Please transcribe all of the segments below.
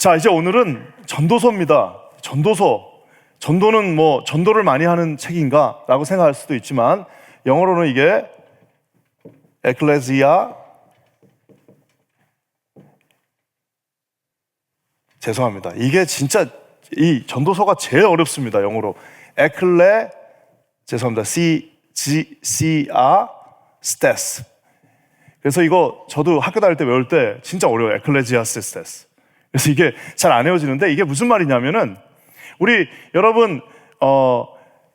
자, 이제 오늘은 전도서입니다. 전도는 뭐 전도를 많이 하는 책인가 라고 생각할 수도 있지만 영어로는 이게 에클레시아, 죄송합니다. 이게 진짜 이 전도서가 제일 어렵습니다. 영어로 죄송합니다. 스테스. 그래서 이거 저도 학교 다닐 때 외울 때 진짜 어려워요. 에클레시아스테스. 그래서 이게 잘 안 외워지는데 이게 무슨 말이냐면은 우리 여러분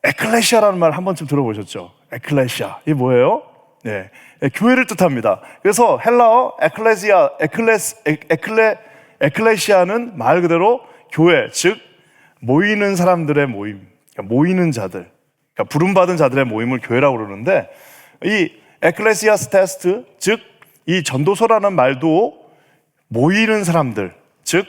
에클레시아라는 말 한 번쯤 들어보셨죠? 에클레시아 이게 뭐예요? 네, 교회를 뜻합니다. 그래서 헬라어 에클레시아는 말 그대로 교회, 즉 모이는 사람들의 모임, 그러니까 모이는 자들, 그러니까 부름받은 자들의 모임을 교회라고 그러는데 이 에클레시아스테스, 즉 이 전도서라는 말도 모이는 사람들, 즉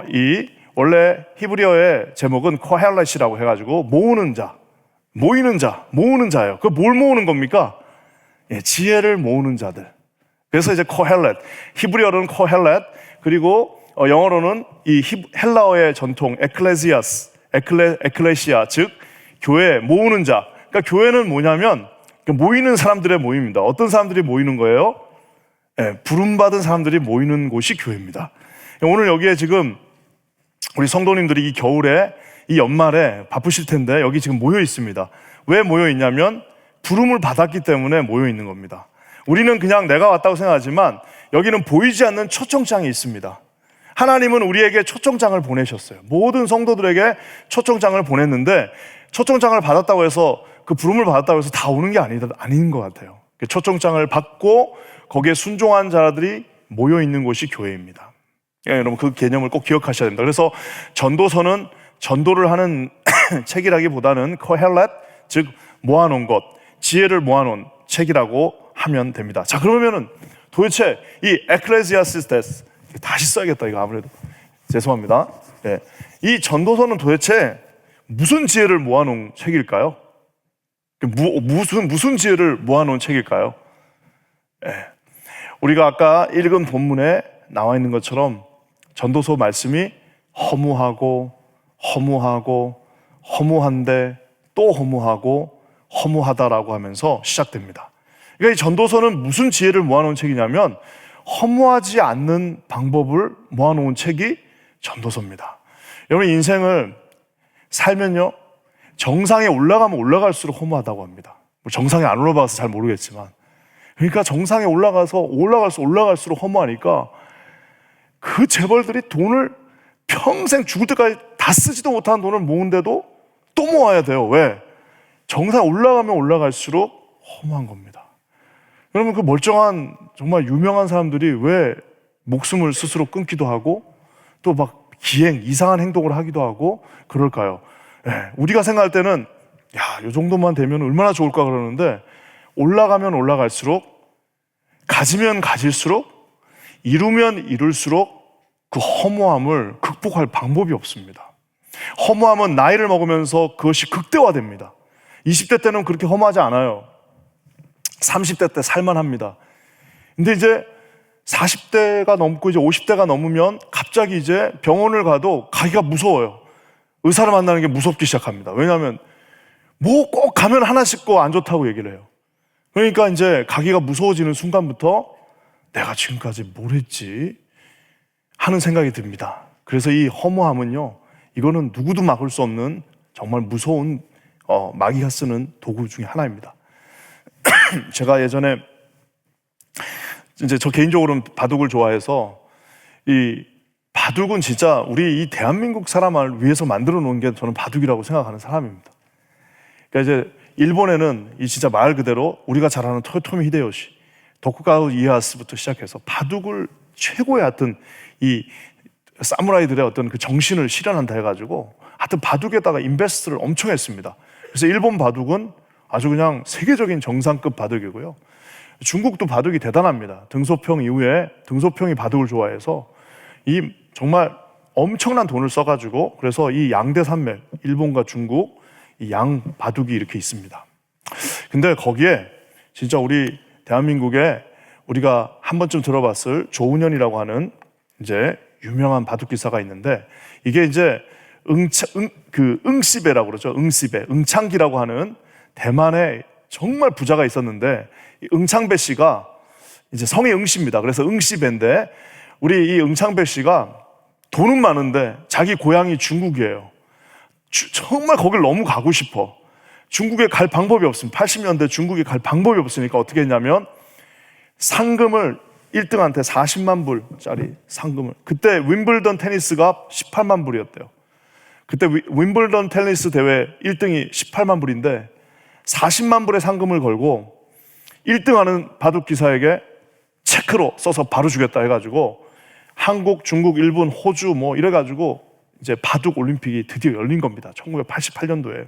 이 원래 히브리어의 제목은 코헬렛이라고 해가지고 모으는 자, 모이는 자예요. 그 뭘 모으는 겁니까? 예, 지혜를 모으는 자들. 그래서 이제 코헬렛, 히브리어로는 코헬렛, 그리고 영어로는 이 헬라어의 전통 에클레시아, 즉 교회 모으는 자. 그러니까 교회는 뭐냐면 모이는 사람들의 모임입니다. 어떤 사람들이 모이는 거예요? 예, 부름받은 사람들이 모이는 곳이 교회입니다. 오늘 여기에 지금 우리 성도님들이 이 겨울에 이 연말에 바쁘실 텐데 여기 지금 모여 있습니다. 왜 모여 있냐면 부름을 받았기 때문에 모여 있는 겁니다. 우리는 그냥 내가 왔다고 생각하지만 여기는 보이지 않는 초청장이 있습니다. 하나님은 우리에게 초청장을 보내셨어요. 모든 성도들에게 초청장을 보냈는데 초청장을 받았다고 해서 그 부름을 받았다고 해서 다 오는 게 아닌 것 같아요. 초청장을 받고 거기에 순종한 자들이 모여 있는 곳이 교회입니다. 여러분 그 개념을 꼭 기억하셔야 됩니다. 그래서 전도서는 전도를 하는 책이라기보다는 코헬렛, 즉 모아놓은 것, 지혜를 모아놓은 책이라고 하면 됩니다. 자, 그러면은 도대체 이 에클레시아스테스, 다시 써야겠다 이거 아무래도 죄송합니다. 네. 이 전도서는 도대체 무슨 지혜를 모아놓은 책일까요? 무슨 지혜를 모아놓은 책일까요? 네. 우리가 아까 읽은 본문에 나와 있는 것처럼 전도서 말씀이 허무한데 또 허무하다라고 하면서 시작됩니다. 그러니까 이 전도서는 무슨 지혜를 모아놓은 책이냐면 허무하지 않는 방법을 모아놓은 책이 전도서입니다. 여러분 인생을 살면요 정상에 올라가면 올라갈수록 허무하다고 합니다. 정상에 안 올라가서 잘 모르겠지만 그러니까 정상에 올라갈수록 허무하니까 그 재벌들이 돈을 평생 죽을 때까지 다 쓰지도 못한 돈을 모은데도 또 모아야 돼요. 왜? 정상에 올라가면 올라갈수록 허무한 겁니다. 여러분 그 멀쩡한 정말 유명한 사람들이 왜 목숨을 스스로 끊기도 하고 또 막 이상한 행동을 하기도 하고 그럴까요? 네, 우리가 생각할 때는 이 정도만 되면 얼마나 좋을까 그러는데 올라가면 올라갈수록 가지면 가질수록 이루면 이룰수록 그 허무함을 극복할 방법이 없습니다. 허무함은 나이를 먹으면서 그것이 극대화됩니다. 20대 때는 그렇게 허무하지 않아요. 30대 때 살만합니다. 근데 이제 40대가 넘고 이제 50대가 넘으면 갑자기 이제 병원을 가도 가기가 무서워요. 의사를 만나는 게 무섭기 시작합니다. 왜냐하면 뭐 꼭 가면 하나씩 안 좋다고 얘기를 해요. 그러니까 이제 가기가 무서워지는 순간부터 내가 지금까지 뭘 했지 하는 생각이 듭니다. 그래서 이 허무함은요, 이거는 누구도 막을 수 없는 정말 무서운 마귀가 쓰는 도구 중에 하나입니다. 제가 예전에 이제 저 개인적으로는 바둑을 좋아해서 이 바둑은 진짜 우리 이 대한민국 사람을 위해서 만들어 놓은 게 저는 바둑이라고 생각하는 사람입니다. 그러니까 이제 일본에는 이 진짜 말 그대로 우리가 잘 아는 토요토미 히데요시, 도쿠가와 이에야스부터 시작해서 바둑을 최고의 어떤 이 사무라이들의 어떤 그 정신을 실현한다 해가지고 하여튼 바둑에다가 인베스트를 엄청 했습니다. 그래서 일본 바둑은 아주 그냥 세계적인 정상급 바둑이고요. 중국도 바둑이 대단합니다. 등소평 이후에 등소평이 바둑을 좋아해서 이 정말 엄청난 돈을 써가지고 그래서 이 양대 산맥, 일본과 중국 이 양 바둑이 이렇게 있습니다. 근데 거기에 진짜 우리 대한민국에 우리가 한 번쯤 들어봤을 조은현이라고 하는 이제 유명한 바둑 기사가 있는데 이게 이제 응시배라고 그러죠. 응시배, 응창기라고 하는 대만에 정말 부자가 있었는데 이 응창배 씨가 이제 성이 응시입니다. 그래서 응시배인데 우리 이 응창배 씨가 돈은 많은데 자기 고향이 중국이에요. 정말 거길 너무 가고 싶어. 중국에 갈 방법이 없습니다. 80년대 중국에 갈 방법이 없으니까 어떻게 했냐면 상금을 1등한테 40만 불짜리 상금을, 그때 윈블던 테니스가 18만 불이었대요. 그때 윈블던 테니스 대회 1등이 18만 불인데 40만 불의 상금을 걸고 1등하는 바둑 기사에게 체크로 써서 바로 주겠다 해가지고 한국, 중국, 일본, 호주 뭐 이래가지고 이제 바둑 올림픽이 드디어 열린 겁니다. 1988년도에.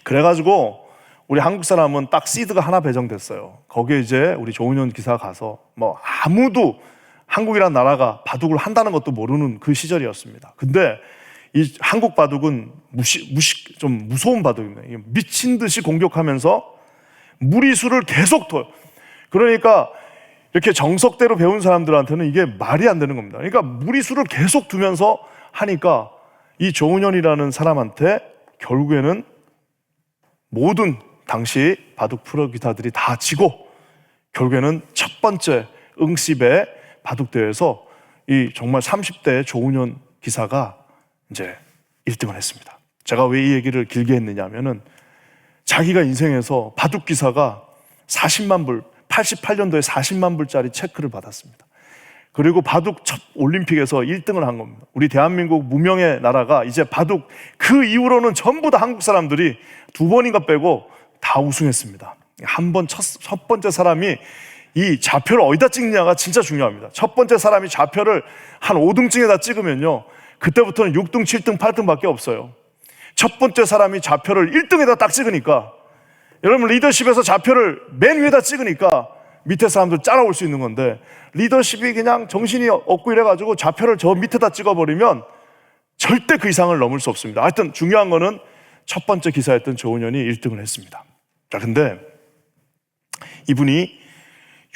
그래가지고 우리 한국 사람은 딱 시드가 하나 배정됐어요. 거기에 이제 우리 조은현 기사가 가서 뭐 아무도 한국이란 나라가 바둑을 한다는 것도 모르는 그 시절이었습니다. 근데 이 한국 바둑은 좀 무서운 바둑입니다. 미친 듯이 공격하면서 무리수를 계속 둬요. 그러니까 이렇게 정석대로 배운 사람들한테는 이게 말이 안 되는 겁니다. 그러니까 무리수를 계속 두면서 하니까 이 조은현이라는 사람한테 결국에는 모든 당시 바둑 프로 기사들이 다 지고 결국에는 첫 번째 응시배 바둑 대회에서 이 정말 30대 조은현 기사가 이제 1등을 했습니다. 제가 왜 이 얘기를 길게 했느냐 하면은 자기가 인생에서 바둑 기사가 40만 불, 88년도에 40만 불짜리 체크를 받았습니다. 그리고 바둑 첫 올림픽에서 1등을 한 겁니다. 우리 대한민국 무명의 나라가 이제 바둑 그 이후로는 전부 다 한국 사람들이 2번인가 빼고 다 우승했습니다. 한 번 첫 번째 사람이 이 좌표를 어디다 찍느냐가 진짜 중요합니다. 첫 번째 사람이 좌표를 한 5등증에다 찍으면요, 그때부터는 6등, 7등, 8등밖에 없어요. 첫 번째 사람이 좌표를 1등에다 딱 찍으니까, 여러분 리더십에서 좌표를 맨 위에다 찍으니까 밑에 사람들 따라올 수 있는 건데, 리더십이 그냥 정신이 없고 이래가지고 좌표를 저 밑에다 찍어버리면 절대 그 이상을 넘을 수 없습니다. 하여튼 중요한 거는 첫 번째 기사였던 조은현이 1등을 했습니다. 자, 근데 이분이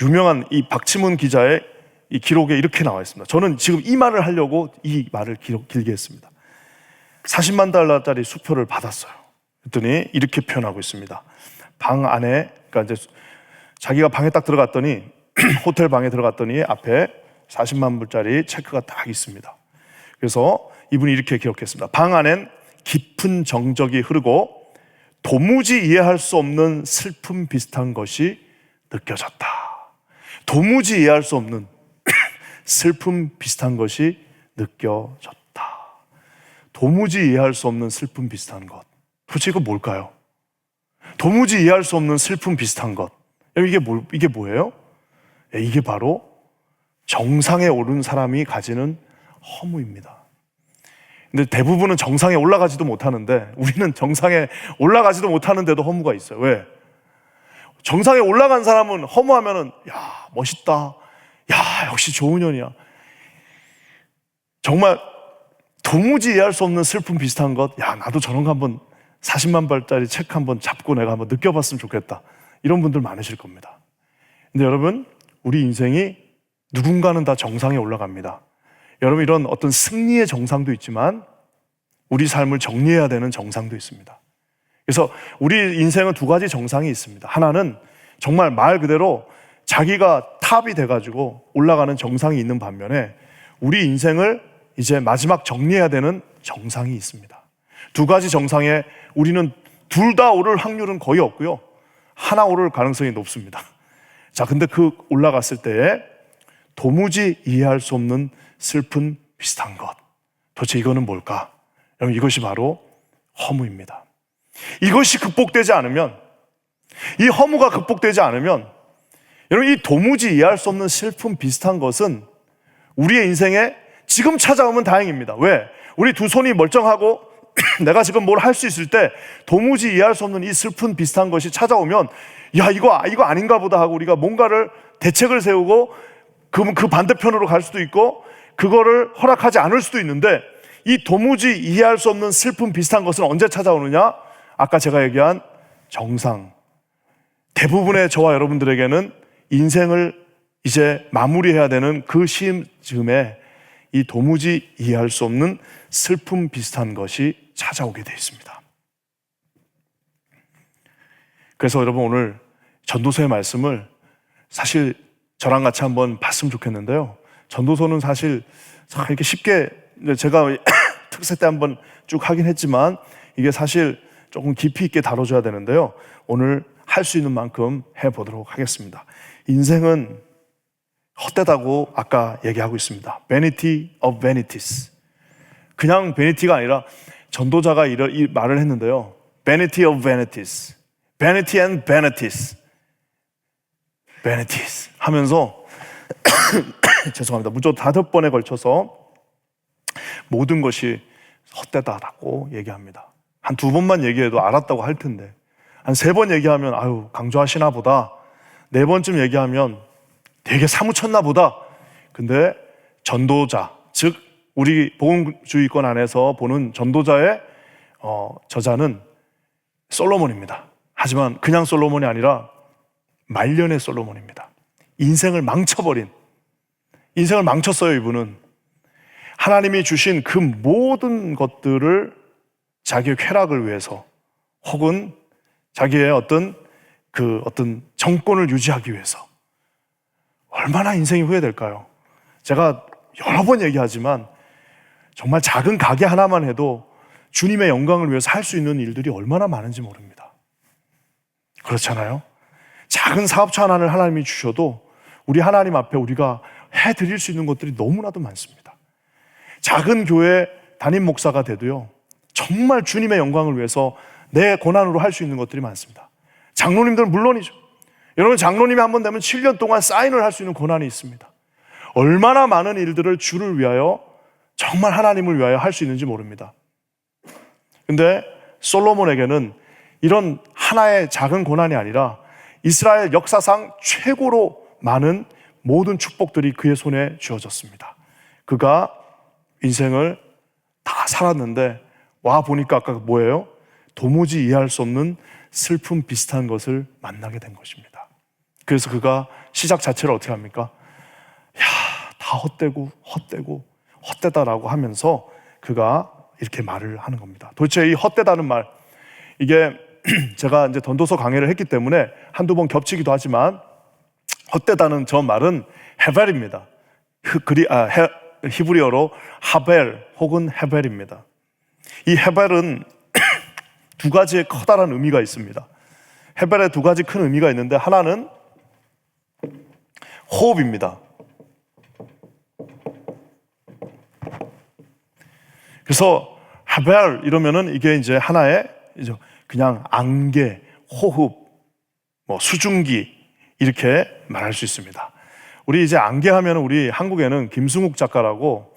유명한 이 박치문 기자의 이 기록에 이렇게 나와 있습니다. 저는 지금 이 말을 하려고 이 말을 길게 했습니다. 40만 달러짜리 수표를 받았어요. 그랬더니 이렇게 표현하고 있습니다. 방 안에, 그러니까 이제 자기가 방에 딱 들어갔더니 호텔 방에 들어갔더니 앞에 40만 불짜리 체크가 딱 있습니다. 그래서 이분이 이렇게 기록했습니다. 방 안엔 깊은 정적이 흐르고 도무지 이해할 수 없는 슬픔 비슷한 것이 느껴졌다. 도무지 이해할 수 없는 슬픔 비슷한 것이 느껴졌다. 도무지 이해할 수 없는 슬픔 비슷한 것. 도대체 이거 뭘까요? 도무지 이해할 수 없는 슬픔 비슷한 것. 이게 뭐예요? 이게 바로 정상에 오른 사람이 가지는 허무입니다. 근데 대부분은 정상에 올라가지도 못하는데 우리는 정상에 올라가지도 못하는데도 허무가 있어요. 왜? 정상에 올라간 사람은 허무하면은 야, 멋있다. 야, 역시 조은현이야. 정말 도무지 이해할 수 없는 슬픔 비슷한 것. 야, 나도 저런 거 한번 40만 불짜리 책 한번 잡고 내가 한번 느껴봤으면 좋겠다. 이런 분들 많으실 겁니다. 근데 여러분, 우리 인생이 누군가는 다 정상에 올라갑니다. 여러분, 이런 어떤 승리의 정상도 있지만 우리 삶을 정리해야 되는 정상도 있습니다. 그래서 우리 인생은 두 가지 정상이 있습니다. 하나는 정말 말 그대로 자기가 탑이 돼가지고 올라가는 정상이 있는 반면에 우리 인생을 이제 마지막 정리해야 되는 정상이 있습니다. 두 가지 정상에 우리는 둘 다 오를 확률은 거의 없고요. 하나 오를 가능성이 높습니다. 자, 근데 그 올라갔을 때에 도무지 이해할 수 없는 슬픈 비슷한 것. 도대체 이거는 뭘까? 여러분, 이것이 바로 허무입니다. 이것이 극복되지 않으면, 이 허무가 극복되지 않으면, 여러분, 이 도무지 이해할 수 없는 슬픔 비슷한 것은 우리의 인생에 지금 찾아오면 다행입니다. 왜? 우리 두 손이 멀쩡하고 내가 지금 뭘 할 수 있을 때 도무지 이해할 수 없는 이 슬픈 비슷한 것이 찾아오면, 야, 이거 아닌가 보다 하고 우리가 뭔가를 대책을 세우고 그 반대편으로 갈 수도 있고 그거를 허락하지 않을 수도 있는데, 이 도무지 이해할 수 없는 슬픔 비슷한 것은 언제 찾아오느냐? 아까 제가 얘기한 정상. 대부분의 저와 여러분들에게는 인생을 이제 마무리해야 되는 그 시점에 이 도무지 이해할 수 없는 슬픔 비슷한 것이 찾아오게 되어 있습니다. 그래서 여러분 오늘 전도서의 말씀을 사실 저랑 같이 한번 봤으면 좋겠는데요. 전도서는 사실 이렇게 쉽게 제가 특세 때 한번 쭉 하긴 했지만 이게 사실 조금 깊이 있게 다뤄줘야 되는데요. 오늘 할 수 있는 만큼 해보도록 하겠습니다. 인생은 헛되다고 아까 얘기하고 있습니다. Vanity of vanities. 그냥 베니티가 아니라 전도자가 이 말을 했는데요. Vanity of vanities. Vanity and vanities. Vanities 하면서 죄송합니다. 무조건 5번에 걸쳐서 모든 것이 헛되다라고 얘기합니다. 한 2번만 얘기해도 알았다고 할 텐데 한 3번 얘기하면 아유 강조하시나 보다, 4번쯤 얘기하면 되게 사무쳤나 보다. 근데 전도자, 즉 우리 복음주의권 안에서 보는 전도자의 저자는 솔로몬입니다. 하지만 그냥 솔로몬이 아니라 말년의 솔로몬입니다. 인생을 망쳐버린, 인생을 망쳤어요. 이분은 하나님이 주신 그 모든 것들을 자기의 쾌락을 위해서 혹은 자기의 어떤 정권을 유지하기 위해서 얼마나 인생이 후회될까요? 제가 여러 번 얘기하지만 정말 작은 가게 하나만 해도 주님의 영광을 위해서 할 수 있는 일들이 얼마나 많은지 모릅니다. 그렇잖아요? 작은 사업처 하나를 하나님이 주셔도 우리 하나님 앞에 우리가 해드릴 수 있는 것들이 너무나도 많습니다. 작은 교회 담임 목사가 돼도요, 정말 주님의 영광을 위해서 내 권한으로 할 수 있는 것들이 많습니다. 장로님들은 물론이죠. 여러분 장로님이 한 번 되면 7년 동안 사인을 할 수 있는 권한이 있습니다. 얼마나 많은 일들을 주를 위하여, 정말 하나님을 위하여 할 수 있는지 모릅니다. 근데 솔로몬에게는 이런 하나의 작은 고난이 아니라 이스라엘 역사상 최고로 많은 모든 축복들이 그의 손에 주어졌습니다. 그가 인생을 다 살았는데 와 보니까 아까 뭐예요? 도무지 이해할 수 없는 슬픔 비슷한 것을 만나게 된 것입니다. 그래서 그가 시작 자체를 어떻게 합니까? 다 헛되다라고 하면서 그가 이렇게 말을 하는 겁니다. 도대체 이 헛되다는 말, 이게 제가 이제 전도서 강의를 했기 때문에 한두 번 겹치기도 하지만 헛되다는 저 말은 헤벨입니다. 히브리어로 하벨 혹은 헤벨입니다. 이 헤벨은 2가지의 커다란 의미가 있습니다. 헤벨에 2가지 큰 의미가 있는데 하나는 호흡입니다. 그래서 헤벨 이러면은 이게 이제 하나의 그냥 안개, 호흡, 수증기 이렇게 말할 수 있습니다. 우리 이제 안개 하면 우리 한국에는 김승욱 작가라고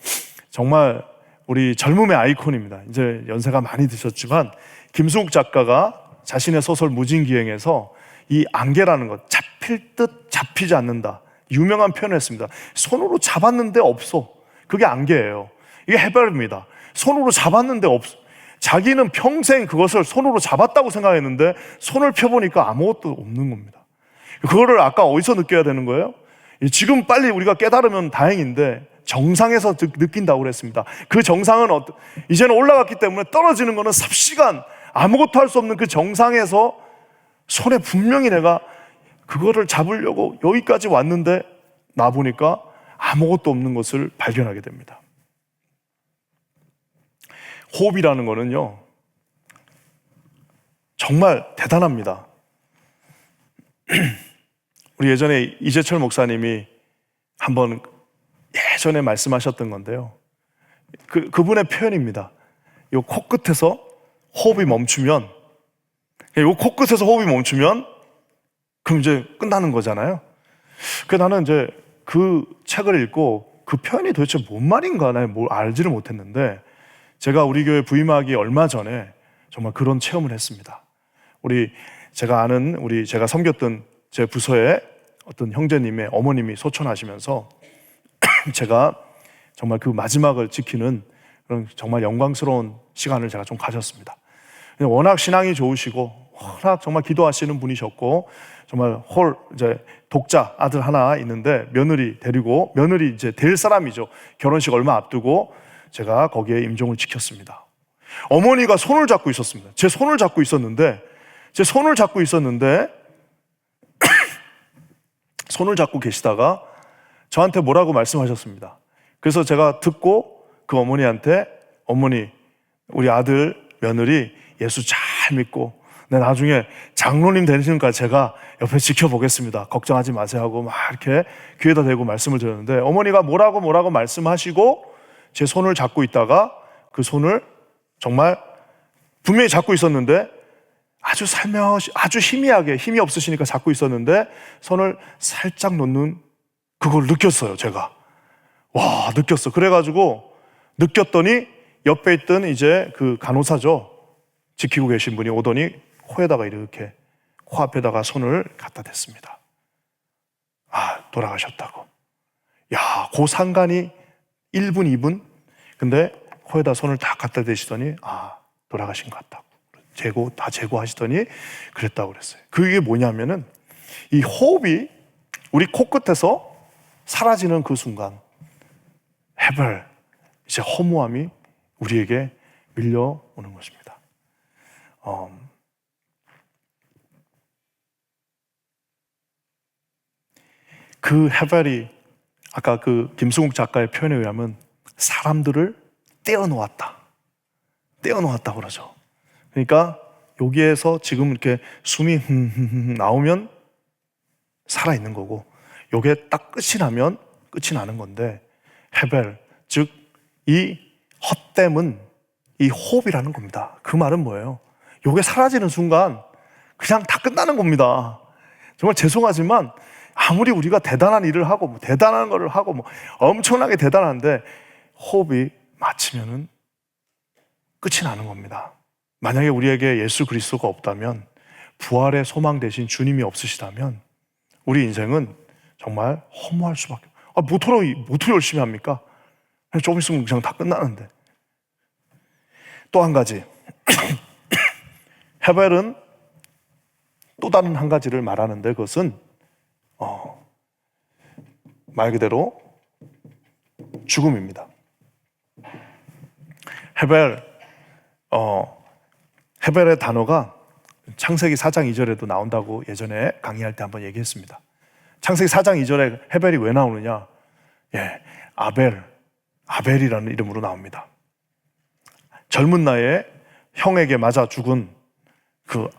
정말 우리 젊음의 아이콘입니다. 이제 연세가 많이 드셨지만 김승욱 작가가 자신의 소설 무진기행에서 이 안개라는 것, 잡힐 듯 잡히지 않는다, 유명한 표현을 했습니다. 손으로 잡았는데 없어. 그게 안개예요. 이게 헤벨입니다. 손으로 잡았는데 없어. 자기는 평생 그것을 손으로 잡았다고 생각했는데 손을 펴보니까 아무것도 없는 겁니다. 그거를 아까 어디서 느껴야 되는 거예요? 지금 빨리 우리가 깨달으면 다행인데 정상에서 느낀다고 그랬습니다. 그 정상은 이제는 올라갔기 때문에 떨어지는 거는 삽시간 아무것도 할 수 없는 그 정상에서 손에 분명히 내가 그거를 잡으려고 여기까지 왔는데 나 보니까 아무것도 없는 것을 발견하게 됩니다. 호흡이라는 거는요, 정말 대단합니다. 우리 예전에 이재철 목사님이 한번 예전에 말씀하셨던 건데요. 그분의 표현입니다. 요 코끝에서 호흡이 멈추면, 요 코끝에서 호흡이 멈추면, 그럼 이제 끝나는 거잖아요. 그래서 나는 이제 그 책을 읽고 그 표현이 도대체 뭔 말인가, 나 뭘 알지를 못했는데, 제가 우리 교회 부임하기 얼마 전에 정말 그런 체험을 했습니다. 제가 섬겼던 제 부서에 어떤 형제님의 어머님이 소천하시면서 제가 정말 그 마지막을 지키는 그런 정말 영광스러운 시간을 제가 좀 가졌습니다. 워낙 신앙이 좋으시고 워낙 정말 기도하시는 분이셨고, 정말 이제 독자 아들 하나 있는데 며느리 데리고, 며느리 이제 될 사람이죠. 결혼식 얼마 앞두고 제가 거기에 임종을 지켰습니다. 어머니가 손을 잡고 있었습니다. 제 손을 잡고 있었는데 손을 잡고 계시다가 저한테 뭐라고 말씀하셨습니다. 그래서 제가 듣고 그 어머니한테, 어머니, 우리 아들, 며느리 예수 잘 믿고 나중에 장로님 되시니까지 제가 옆에 지켜보겠습니다. 걱정하지 마세요 하고 막 이렇게 귀에다 대고 말씀을 드렸는데, 어머니가 뭐라고 말씀하시고 제 손을 잡고 있다가 그 손을 정말 분명히 잡고 있었는데 아주 살며시, 아주 희미하게, 힘이 없으시니까 잡고 있었는데 손을 살짝 놓는 그걸 느꼈어요. 제가 느꼈어. 그래가지고 느꼈더니 옆에 있던 이제 그 간호사죠, 지키고 계신 분이 오더니 코에다가 이렇게 코앞에다가 손을 갖다 댔습니다. 돌아가셨다고. 그 상간이 1분 2분, 근데 코에다 손을 다 갖다 대시더니 돌아가신 것 같다고, 다 제거하시더니 그랬다고 그랬어요. 그게 뭐냐면은 이 호흡이 우리 코끝에서 사라지는 그 순간 해별, 이제 허무함이 우리에게 밀려오는 것입니다. 그 해별이 아까 그 김승욱 작가의 표현에 의하면 사람들을 떼어놓았다 그러죠. 그러니까 여기에서 지금 이렇게 숨이 나오면 살아있는 거고, 요게 딱 끝이 나면 끝이 나는 건데, 해벨, 즉 이 헛됨은 이 호흡이라는 겁니다. 그 말은 뭐예요? 요게 사라지는 순간 그냥 다 끝나는 겁니다. 정말 죄송하지만 아무리 우리가 대단한 일을 하고 대단한 거를 하고 엄청나게 대단한데 호흡이 마치면은 끝이 나는 겁니다. 만약에 우리에게 예수 그리스도가 없다면, 부활의 소망 대신 주님이 없으시다면 우리 인생은 정말 허무할 수밖에. 어떻게 열심히 합니까? 조금 있으면 그냥 다 끝나는데. 또 한 가지, 헤벨은 또 다른 한 가지를 말하는데, 그것은 말 그대로 죽음입니다. 헤벨의 단어가 창세기 4장 2절에도 나온다고 예전에 강의할 때 한번 얘기했습니다. 창세기 4장 2절에 헤벨이 왜 나오느냐? 아벨이라는 이름으로 나옵니다. 젊은 나이에 형에게 맞아 죽은 그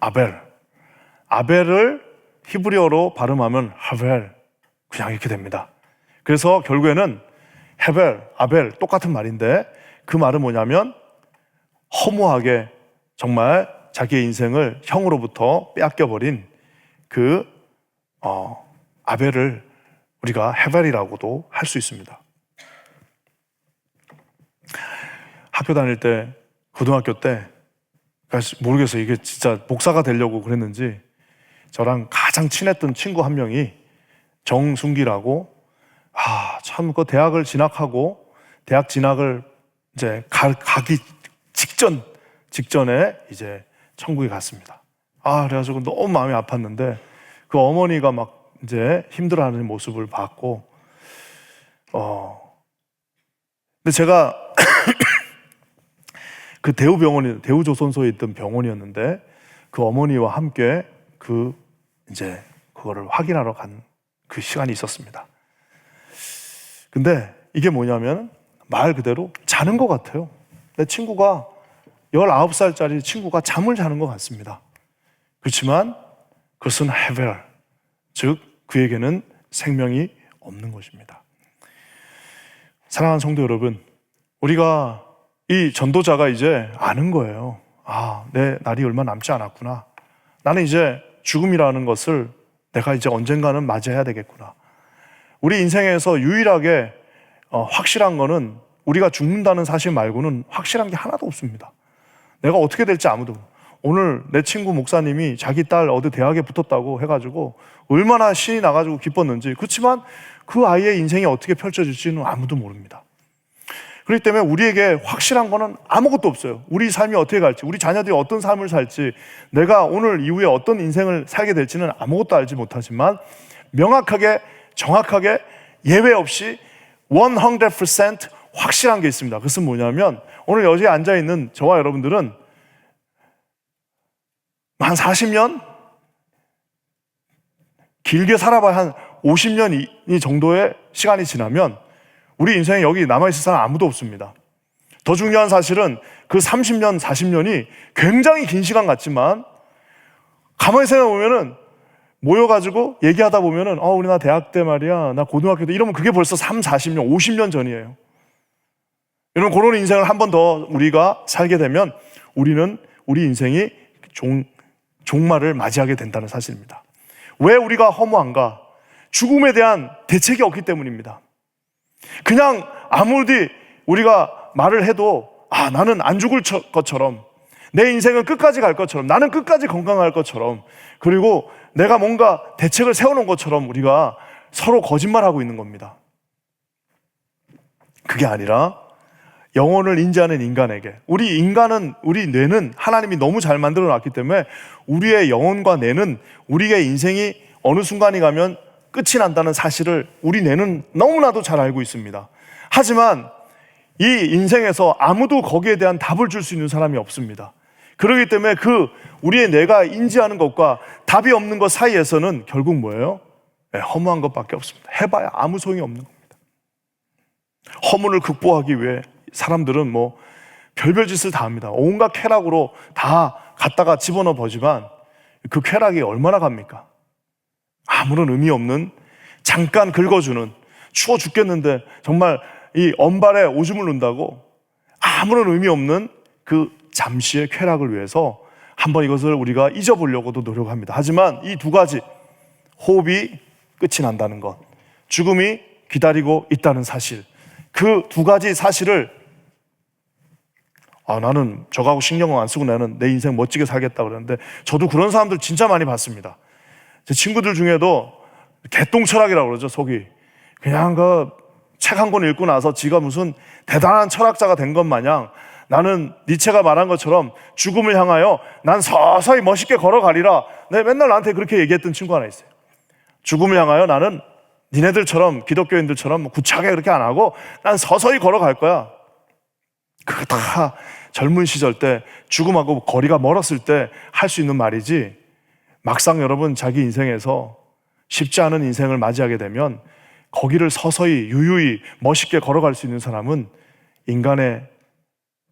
아벨을 히브리어로 발음하면 하벨, 그냥 이렇게 됩니다. 그래서 결국에는 헤벨, 아벨 똑같은 말인데, 그 말은 뭐냐면 허무하게 정말 자기의 인생을 형으로부터 빼앗겨버린 그 아벨을 우리가 헤벨이라고도 할 수 있습니다. 학교 다닐 때, 고등학교 때, 모르겠어요. 이게 진짜 목사가 되려고 그랬는지 저랑 가장 친했던 친구 한 명이 정순기라고, 참 그 대학을 진학하고 대학 진학을 이제 가기 직전에 이제 천국에 갔습니다. 그래가지고 너무 마음이 아팠는데 그 어머니가 막 이제 힘들어하는 모습을 봤고, 근데 제가 그 대우조선소에 있던 병원이었는데 그 어머니와 함께 그거를 확인하러 간 그 시간이 있었습니다. 근데 이게 뭐냐면 말 그대로 자는 것 같아요. 내 친구가 19살짜리 친구가 잠을 자는 것 같습니다. 그렇지만 그것은 헤벨, 즉 그에게는 생명이 없는 것입니다. 사랑하는 성도 여러분, 우리가 이 전도자가 이제 아는 거예요. 내 날이 얼마 남지 않았구나. 나는 이제 죽음이라는 것을 내가 이제 언젠가는 맞이해야 되겠구나. 우리 인생에서 유일하게 확실한 거는 우리가 죽는다는 사실 말고는 확실한 게 하나도 없습니다. 내가 어떻게 될지 아무도. 오늘 내 친구 목사님이 자기 딸 어디 대학에 붙었다고 해가지고 얼마나 신이 나가지고 기뻤는지, 그렇지만 그 아이의 인생이 어떻게 펼쳐질지는 아무도 모릅니다. 그렇기 때문에 우리에게 확실한 거는 아무것도 없어요. 우리 삶이 어떻게 갈지, 우리 자녀들이 어떤 삶을 살지, 내가 오늘 이후에 어떤 인생을 살게 될지는 아무것도 알지 못하지만 명확하게, 정확하게, 예외 없이 100% 확실한 게 있습니다. 그것은 뭐냐면 오늘 여기에 앉아있는 저와 여러분들은 한 40년? 길게 살아봐야 한 50년 정도의 시간이 지나면 우리 인생에 여기 남아있을 사람 아무도 없습니다. 더 중요한 사실은 그 30년, 40년이 굉장히 긴 시간 같지만 가만히 생각해보면은 모여가지고 얘기하다 보면은 우리 나 대학 때 말이야, 나 고등학교 때 이러면 그게 벌써 3, 40년, 50년 전이에요. 이런 그런 인생을 한 번 더 우리가 살게 되면 우리는 우리 인생이 종말을 맞이하게 된다는 사실입니다. 왜 우리가 허무한가? 죽음에 대한 대책이 없기 때문입니다. 그냥 아무리 우리가 말을 해도 나는 안 죽을 것처럼, 내 인생은 끝까지 갈 것처럼, 나는 끝까지 건강할 것처럼, 그리고 내가 뭔가 대책을 세워놓은 것처럼 우리가 서로 거짓말하고 있는 겁니다. 그게 아니라 영혼을 인지하는 인간에게, 우리 뇌는 하나님이 너무 잘 만들어 놨기 때문에 우리의 영혼과 뇌는 우리의 인생이 어느 순간이 가면 끝이 난다는 사실을 우리 뇌는 너무나도 잘 알고 있습니다. 하지만 이 인생에서 아무도 거기에 대한 답을 줄 수 있는 사람이 없습니다. 그렇기 때문에 우리의 뇌가 인지하는 것과 답이 없는 것 사이에서는 결국 뭐예요? 허무한 것밖에 없습니다. 해봐야 아무 소용이 없는 겁니다. 허물을 극복하기 위해 사람들은 별별 짓을 다 합니다. 온갖 쾌락으로 다 갖다가 집어넣어 보지만 그 쾌락이 얼마나 갑니까? 아무런 의미 없는, 잠깐 긁어주는, 추워 죽겠는데 정말 이 언발에 오줌을 눈다고 아무런 의미 없는 그 잠시의 쾌락을 위해서 한번 이것을 우리가 잊어보려고도 노력합니다. 하지만 이 두 가지, 호흡이 끝이 난다는 것, 죽음이 기다리고 있다는 사실, 그 두 가지 사실을 나는 저거하고 신경을 안 쓰고 나는 내 인생 멋지게 살겠다 그러는데, 저도 그런 사람들 진짜 많이 봤습니다. 제 친구들 중에도 개똥철학이라고 그러죠. 속이 그냥 책 한 권 읽고 나서 지가 무슨 대단한 철학자가 된 것 마냥 나는 니체가 말한 것처럼 죽음을 향하여 난 서서히 멋있게 걸어가리라. 맨날 나한테 그렇게 얘기했던 친구 하나 있어요. 죽음을 향하여 나는 니네들처럼, 기독교인들처럼 구차하게 그렇게 안 하고 난 서서히 걸어갈 거야. 그거 다 젊은 시절 때, 죽음하고 거리가 멀었을 때 할 수 있는 말이지, 막상 여러분 자기 인생에서 쉽지 않은 인생을 맞이하게 되면 거기를 서서히 유유히 멋있게 걸어갈 수 있는 사람은 인간의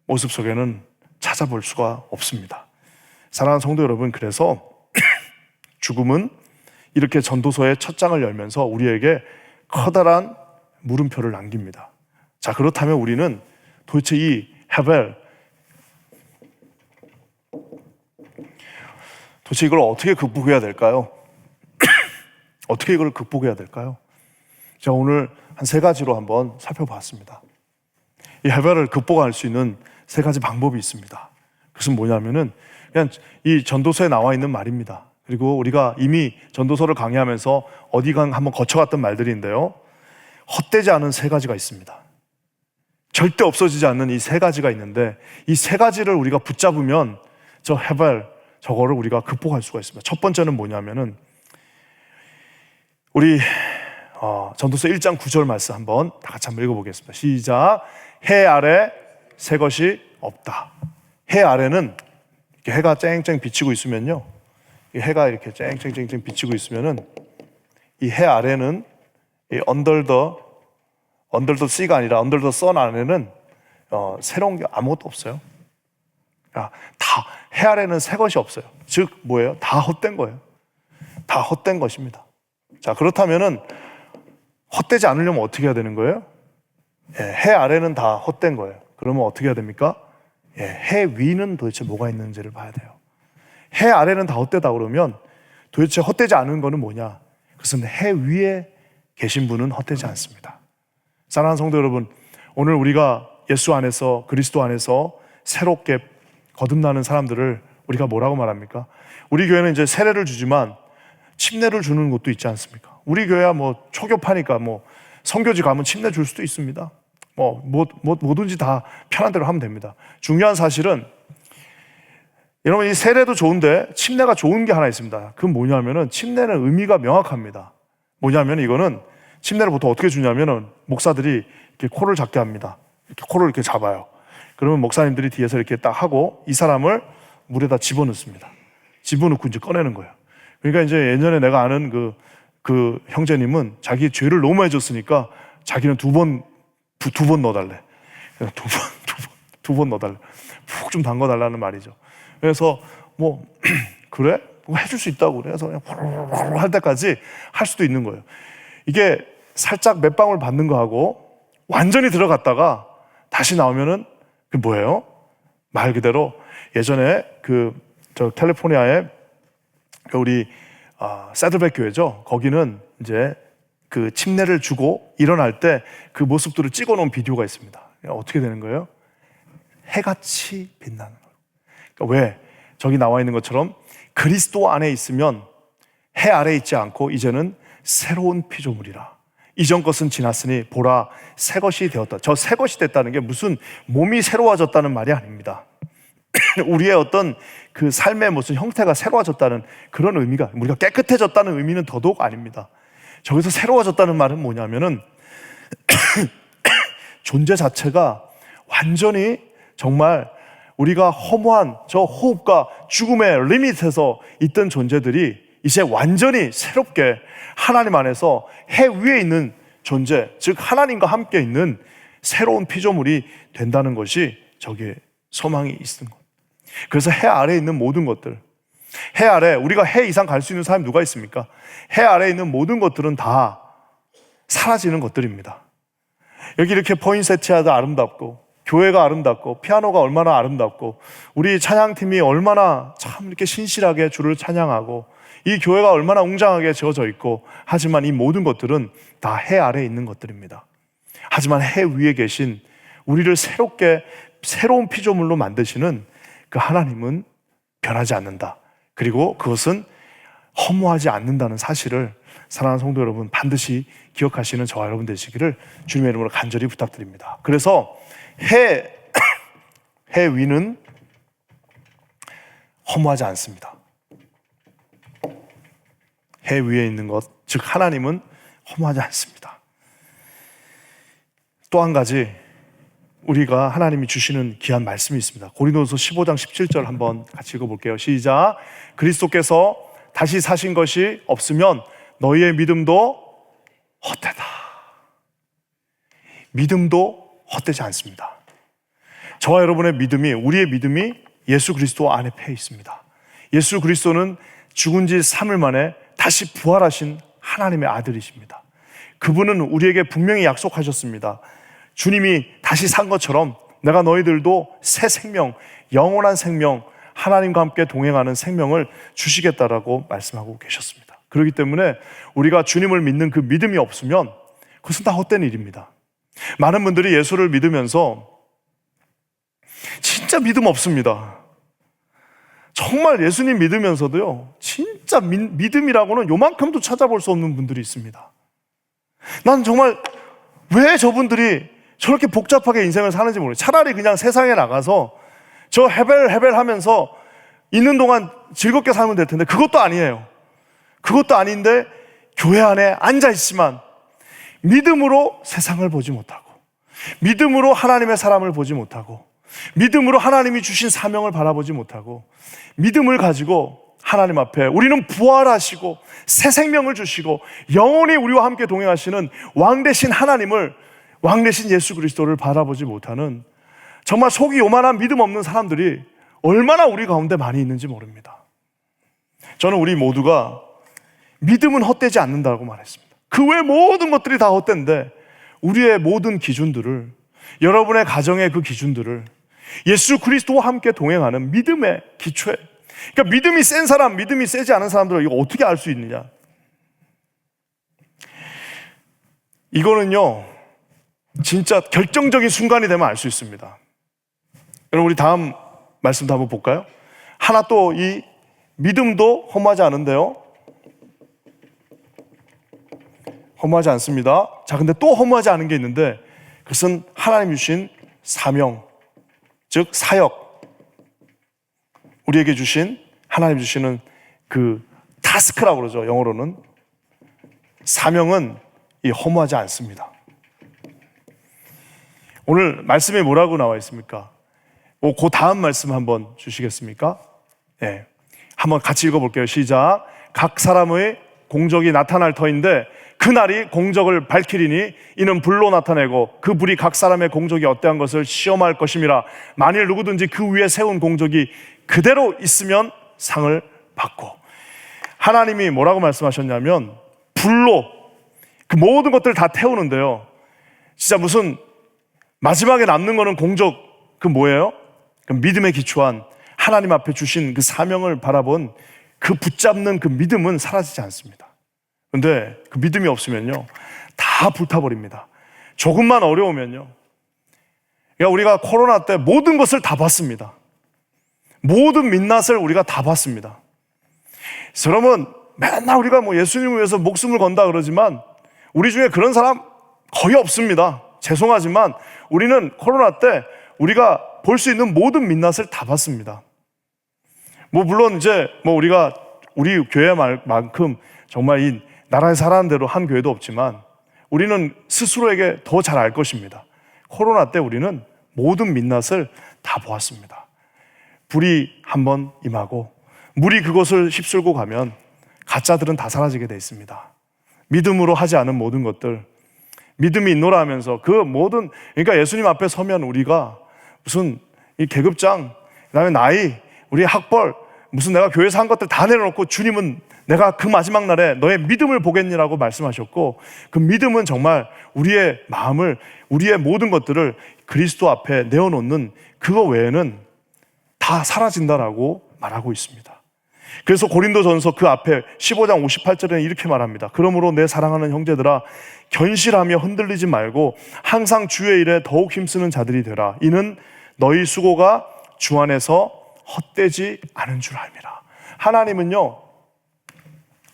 모습 속에는 찾아볼 수가 없습니다. 사랑하는 성도 여러분, 그래서 죽음은 이렇게 전도서의 첫 장을 열면서 우리에게 커다란 물음표를 남깁니다. 자, 그렇다면 우리는 도대체 이 헤벨, 도대체 이걸 어떻게 극복해야 될까요? 어떻게 이걸 극복해야 될까요? 제가 오늘 한 3가지로 한번 살펴봤습니다. 이 헤벨을 극복할 수 있는 3가지 방법이 있습니다. 그것은 뭐냐면은 그냥 이 전도서에 나와 있는 말입니다. 그리고 우리가 이미 전도서를 강의하면서 어디간 한번 거쳐갔던 말들인데요, 헛되지 않은 3가지가 있습니다. 절대 없어지지 않는 이 3가지가 있는데, 이 3가지를 우리가 붙잡으면 저 헤벨, 저거를 우리가 극복할 수가 있습니다. 첫 번째는 뭐냐면은 우리 전도서 1장 9절 말씀 한번 다 같이 한번 읽어보겠습니다. 시작. 해 아래 새 것이 없다. 해 아래는 이렇게 해가 쨍쨍 비치고 있으면요, 이 해가 이렇게 쨍쨍쨍쨍 비치고 있으면은 이 해 아래는 이 under the sea가 아니라 under the sun 안에는 새로운 게 아무것도 없어요. 다 해 아래는 새 것이 없어요. 즉 뭐예요? 다 헛된 거예요. 다 헛된 것입니다. 자, 그렇다면은 헛되지 않으려면 어떻게 해야 되는 거예요? 해 아래는 다 헛된 거예요. 그러면 어떻게 해야 됩니까? 해 위는 도대체 뭐가 있는지를 봐야 돼요. 해 아래는 다 헛되다 그러면 도대체 헛되지 않은 거는 뭐냐? 그것은 해 위에 계신 분은 헛되지 않습니다. 사랑하는 성도 여러분, 오늘 우리가 예수 안에서, 그리스도 안에서 새롭게 거듭나는 사람들을 우리가 뭐라고 말합니까? 우리 교회는 이제 세례를 주지만 침례를 주는 곳도 있지 않습니까? 우리 교회야 초교파니까 선교지 가면 침례 줄 수도 있습니다. 뭐든지 다 편한 대로 하면 됩니다. 중요한 사실은 여러분, 이 세례도 좋은데 침례가 좋은 게 하나 있습니다. 그건 뭐냐면은 침례는 의미가 명확합니다. 뭐냐면 이거는 침례를 보통 어떻게 주냐면은 목사들이 이렇게 코를 잡게 합니다. 이렇게 코를 이렇게 잡아요. 그러면 목사님들이 뒤에서 이렇게 딱 하고 이 사람을 물에다 집어넣습니다. 집어넣고 이제 꺼내는 거예요. 그러니까 이제 예전에 내가 아는 그 형제님은 자기 죄를 너무 많이 졌으니까 자기는 두 번 넣어달래. 두 번 넣어달래. 푹 좀 담궈달라는 말이죠. 그래서 그래? 해줄 수 있다고 그래서 그냥 할 때까지 할 수도 있는 거예요. 이게 살짝 몇 방울 받는 거하고 완전히 들어갔다가 다시 나오면은 그 뭐예요? 말 그대로 예전에 저 캘리포니아에 우리 새들백 교회죠. 거기는 이제 그 침례를 주고 일어날 때 그 모습들을 찍어놓은 비디오가 있습니다. 어떻게 되는 거예요? 해같이 빛나는 거예요. 그러니까 왜? 저기 나와 있는 것처럼 그리스도 안에 있으면 해 아래에 있지 않고 이제는 새로운 피조물이라. 이전 것은 지났으니 보라 새 것이 되었다. 저 새 것이 됐다는 게 무슨 몸이 새로워졌다는 말이 아닙니다. 우리의 어떤 그 삶의 무슨 형태가 새로워졌다는 그런 의미가, 우리가 깨끗해졌다는 의미는 더더욱 아닙니다. 저기서 새로워졌다는 말은 뭐냐면은 존재 자체가 완전히 정말 우리가 허무한 저 호흡과 죽음의 리밋에서 있던 존재들이 이제 완전히 새롭게 하나님 안에서 해 위에 있는 존재, 즉 하나님과 함께 있는 새로운 피조물이 된다는 것이 저기에 소망이 있는 것. 그래서 해 아래에 있는 모든 것들, 해 아래, 우리가 해 이상 갈 수 있는 사람이 누가 있습니까? 해 아래에 있는 모든 것들은 다 사라지는 것들입니다. 여기 이렇게 포인세티아도 아름답고 교회가 아름답고 피아노가 얼마나 아름답고 우리 찬양팀이 얼마나 참 이렇게 신실하게 주를 찬양하고 이 교회가 얼마나 웅장하게 지어져 있고, 하지만 이 모든 것들은 다 해 아래에 있는 것들입니다. 하지만 해 위에 계신 우리를 새롭게 새로운 피조물로 만드시는 그 하나님은 변하지 않는다. 그리고 그것은 허무하지 않는다는 사실을 사랑하는 성도 여러분 반드시 기억하시는 저와 여러분 되시기를 주님의 이름으로 간절히 부탁드립니다. 그래서 해 위는 허무하지 않습니다. 해 위에 있는 것, 즉 하나님은 허무하지 않습니다. 또 한 가지 우리가 하나님이 주시는 귀한 말씀이 있습니다. 고린도서 15장 17절 한번 같이 읽어볼게요. 시작. 그리스도께서 다시 사신 것이 없으면 너희의 믿음도 헛되다. 믿음도 헛되지 않습니다. 저와 여러분의 믿음이, 우리의 믿음이 예수 그리스도 안에 패 있습니다. 예수 그리스도는 죽은 지 3일 만에 다시 부활하신 하나님의 아들이십니다. 그분은 우리에게 분명히 약속하셨습니다. 주님이 다시 산 것처럼 내가 너희들도 새 생명, 영원한 생명, 하나님과 함께 동행하는 생명을 주시겠다라고 말씀하고 계셨습니다. 그렇기 때문에 우리가 주님을 믿는 그 믿음이 없으면 그것은 다 헛된 일입니다. 많은 분들이 예수를 믿으면서 진짜 믿음 없습니다. 정말 예수님 믿으면서도요, 진짜 믿음이라고는 요만큼도 찾아볼 수 없는 분들이 있습니다. 난 정말 왜 저분들이 저렇게 복잡하게 인생을 사는지 모르겠어요. 차라리 그냥 세상에 나가서 저 헤벨 하면서 있는 동안 즐겁게 살면 될 텐데 그것도 아니에요. 그것도 아닌데 교회 안에 앉아있지만 믿음으로 세상을 보지 못하고, 믿음으로 하나님의 사람을 보지 못하고, 믿음으로 하나님이 주신 사명을 바라보지 못하고, 믿음을 가지고 하나님 앞에 우리는 부활하시고 새 생명을 주시고 영원히 우리와 함께 동행하시는 왕 되신 하나님을, 왕 되신 예수 그리스도를 바라보지 못하는 정말 속이 요만한 믿음 없는 사람들이 얼마나 우리 가운데 많이 있는지 모릅니다. 저는 우리 모두가 믿음은 헛되지 않는다고 말했습니다. 그 외 모든 것들이 다 헛된데 우리의 모든 기준들을, 여러분의 가정의 그 기준들을 예수 그리스도와 함께 동행하는 믿음의 기초에, 그러니까 믿음이 센 사람, 믿음이 세지 않은 사람들은 이거 어떻게 알 수 있느냐? 이거는요, 진짜 결정적인 순간이 되면 알 수 있습니다. 여러분, 우리 다음 말씀도 한번 볼까요? 하나 또 이 믿음도 허무하지 않은데요, 허무하지 않습니다. 자, 근데 또 허무하지 않은 게 있는데 그것은 하나님 주신 사명, 즉 사역, 우리에게 주신, 하나님 주시는 그 타스크라고 그러죠. 영어로는. 사명은 허무하지 않습니다. 오늘 말씀에 뭐라고 나와 있습니까? 그 다음 말씀 한번 주시겠습니까? 네. 한번 같이 읽어볼게요. 시작. 각 사람의 공적이 나타날 터인데 그날이 공적을 밝히리니 이는 불로 나타내고 그 불이 각 사람의 공적이 어떠한 것을 시험할 것임이라. 만일 누구든지 그 위에 세운 공적이 그대로 있으면 상을 받고. 하나님이 뭐라고 말씀하셨냐면 불로 그 모든 것들을 다 태우는데요, 진짜 무슨 마지막에 남는 거는 공적, 그 뭐예요? 그 믿음에 기초한 하나님 앞에 주신 그 사명을 바라본 그 붙잡는 그 믿음은 사라지지 않습니다. 근데 그 믿음이 없으면요, 다 불타버립니다. 조금만 어려우면요. 그러니까 우리가 코로나 때 모든 것을 다 봤습니다. 모든 민낯을 우리가 다 봤습니다. 여러분, 맨날 우리가 뭐 예수님을 위해서 목숨을 건다 그러지만 우리 중에 그런 사람 거의 없습니다. 죄송하지만 우리는 코로나 때 우리가 볼 수 있는 모든 민낯을 다 봤습니다. 뭐 물론 이제 뭐 우리가 우리 교회만큼 정말 이 나라에 살아는 대로 한 교회도 없지만 우리는 스스로에게 더 잘 알 것입니다. 코로나 때 우리는 모든 민낯을 다 보았습니다. 불이 한번 임하고 물이 그것을 휩쓸고 가면 가짜들은 다 사라지게 돼 있습니다. 믿음으로 하지 않은 모든 것들, 믿음이 있노라 하면서 그 모든, 그러니까 예수님 앞에 서면 우리가 무슨 이 계급장, 그다음에 나이, 우리 학벌, 무슨 내가 교회에서 한 것들 다 내려놓고 주님은 내가 그 마지막 날에 너의 믿음을 보겠니라고 말씀하셨고, 그 믿음은 정말 우리의 마음을, 우리의 모든 것들을 그리스도 앞에 내어놓는 그거 외에는 다 사라진다라고 말하고 있습니다. 그래서 고린도전서 그 앞에 15장 58절에는 이렇게 말합니다. 그러므로 내 사랑하는 형제들아, 견실하며 흔들리지 말고 항상 주의 일에 더욱 힘쓰는 자들이 되라. 이는 너희 수고가 주 안에서 헛되지 않은 줄 알미라. 하나님은요,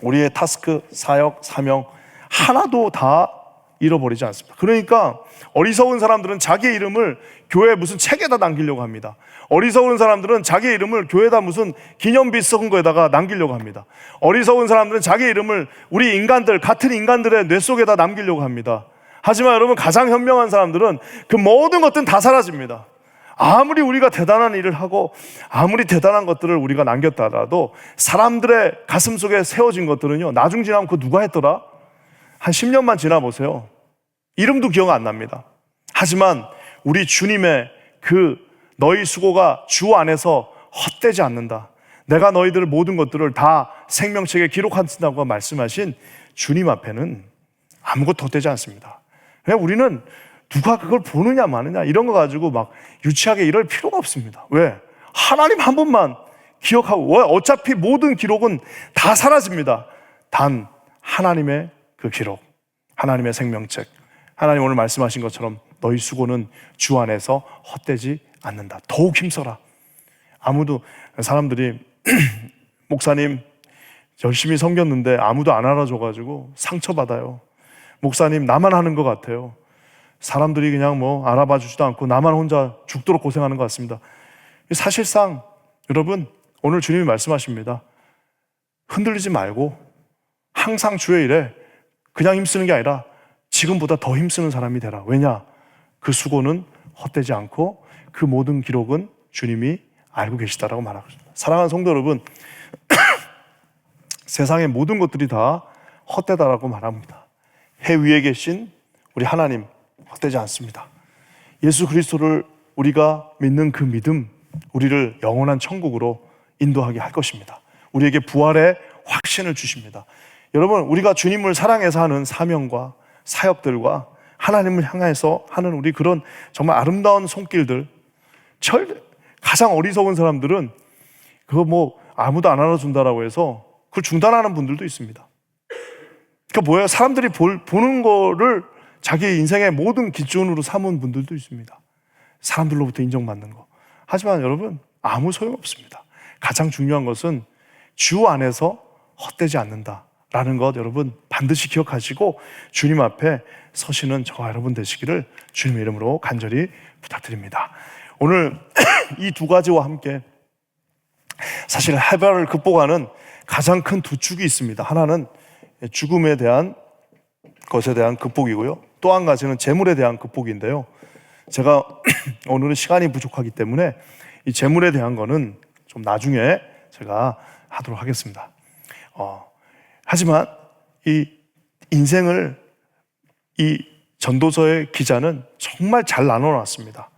우리의 타스크, 사역, 사명 하나도 다 잃어버리지 않습니다. 그러니까 어리석은 사람들은 자기의 이름을 교회 무슨 책에다 남기려고 합니다. 어리석은 사람들은 자기의 이름을 교회에다 무슨 기념비 썩은 거에다가 남기려고 합니다. 어리석은 사람들은 자기의 이름을 우리 인간들, 같은 인간들의 뇌 속에다 남기려고 합니다. 하지만 여러분, 가장 현명한 사람들은 그 모든 것들은 다 사라집니다. 아무리 우리가 대단한 일을 하고 아무리 대단한 것들을 우리가 남겼다라도 사람들의 가슴 속에 세워진 것들은요, 나중 지나면 그거 누가 했더라? 한 10년만 지나보세요. 이름도 기억 안 납니다. 하지만 우리 주님의 그 너희 수고가 주 안에서 헛되지 않는다, 내가 너희들 모든 것들을 다 생명책에 기록한다고 말씀하신 주님 앞에는 아무것도 헛되지 않습니다. 그냥 우리는 누가 그걸 보느냐 마느냐 이런 거 가지고 막 유치하게 이럴 필요가 없습니다. 왜? 하나님 한 분만 기억하고, 어차피 모든 기록은 다 사라집니다. 단 하나님의 그 기록, 하나님의 생명책, 하나님 오늘 말씀하신 것처럼 너희 수고는 주 안에서 헛되지 않는다. 더욱 힘써라. 아무도, 사람들이 목사님 열심히 섬겼는데 아무도 안 알아줘가지고 상처받아요. 목사님 나만 하는 것 같아요. 사람들이 그냥 뭐 알아봐 주지도 않고 나만 혼자 죽도록 고생하는 것 같습니다. 사실상 여러분, 오늘 주님이 말씀하십니다. 흔들리지 말고 항상 주의 일에 그냥 힘쓰는 게 아니라 지금보다 더 힘쓰는 사람이 되라. 왜냐? 그 수고는 헛되지 않고 그 모든 기록은 주님이 알고 계시다라고 말하고 있습니다. 사랑하는 성도 여러분, 세상의 모든 것들이 다 헛되다라고 말합니다. 해 위에 계신 우리 하나님 헛되지 않습니다. 예수 그리스도를 우리가 믿는 그 믿음, 우리를 영원한 천국으로 인도하게 할 것입니다. 우리에게 부활의 확신을 주십니다. 여러분, 우리가 주님을 사랑해서 하는 사명과 사역들과 하나님을 향해서 하는 우리 그런 정말 아름다운 손길들, 가장 어리석은 사람들은 그거 뭐 아무도 안 알아준다라고 해서 그걸 중단하는 분들도 있습니다. 그러니까 뭐예요? 사람들이 보는 거를 자기 인생의 모든 기준으로 삼은 분들도 있습니다. 사람들로부터 인정받는 거. 하지만 여러분, 아무 소용없습니다. 가장 중요한 것은 주 안에서 헛되지 않는다라는 것, 여러분 반드시 기억하시고 주님 앞에 서시는 저와 여러분 되시기를 주님의 이름으로 간절히 부탁드립니다. 오늘 이 두 가지와 함께 사실 해발을 극복하는 가장 큰 두 축이 있습니다. 하나는 죽음에 대한 것에 대한 극복이고요. 또 한 가지는 재물에 대한 극복인데요. 제가 오늘은 시간이 부족하기 때문에 이 재물에 대한 거는 좀 나중에 제가 하도록 하겠습니다. 하지만 이 인생을 이 전도서의 기자는 정말 잘 나눠놨습니다.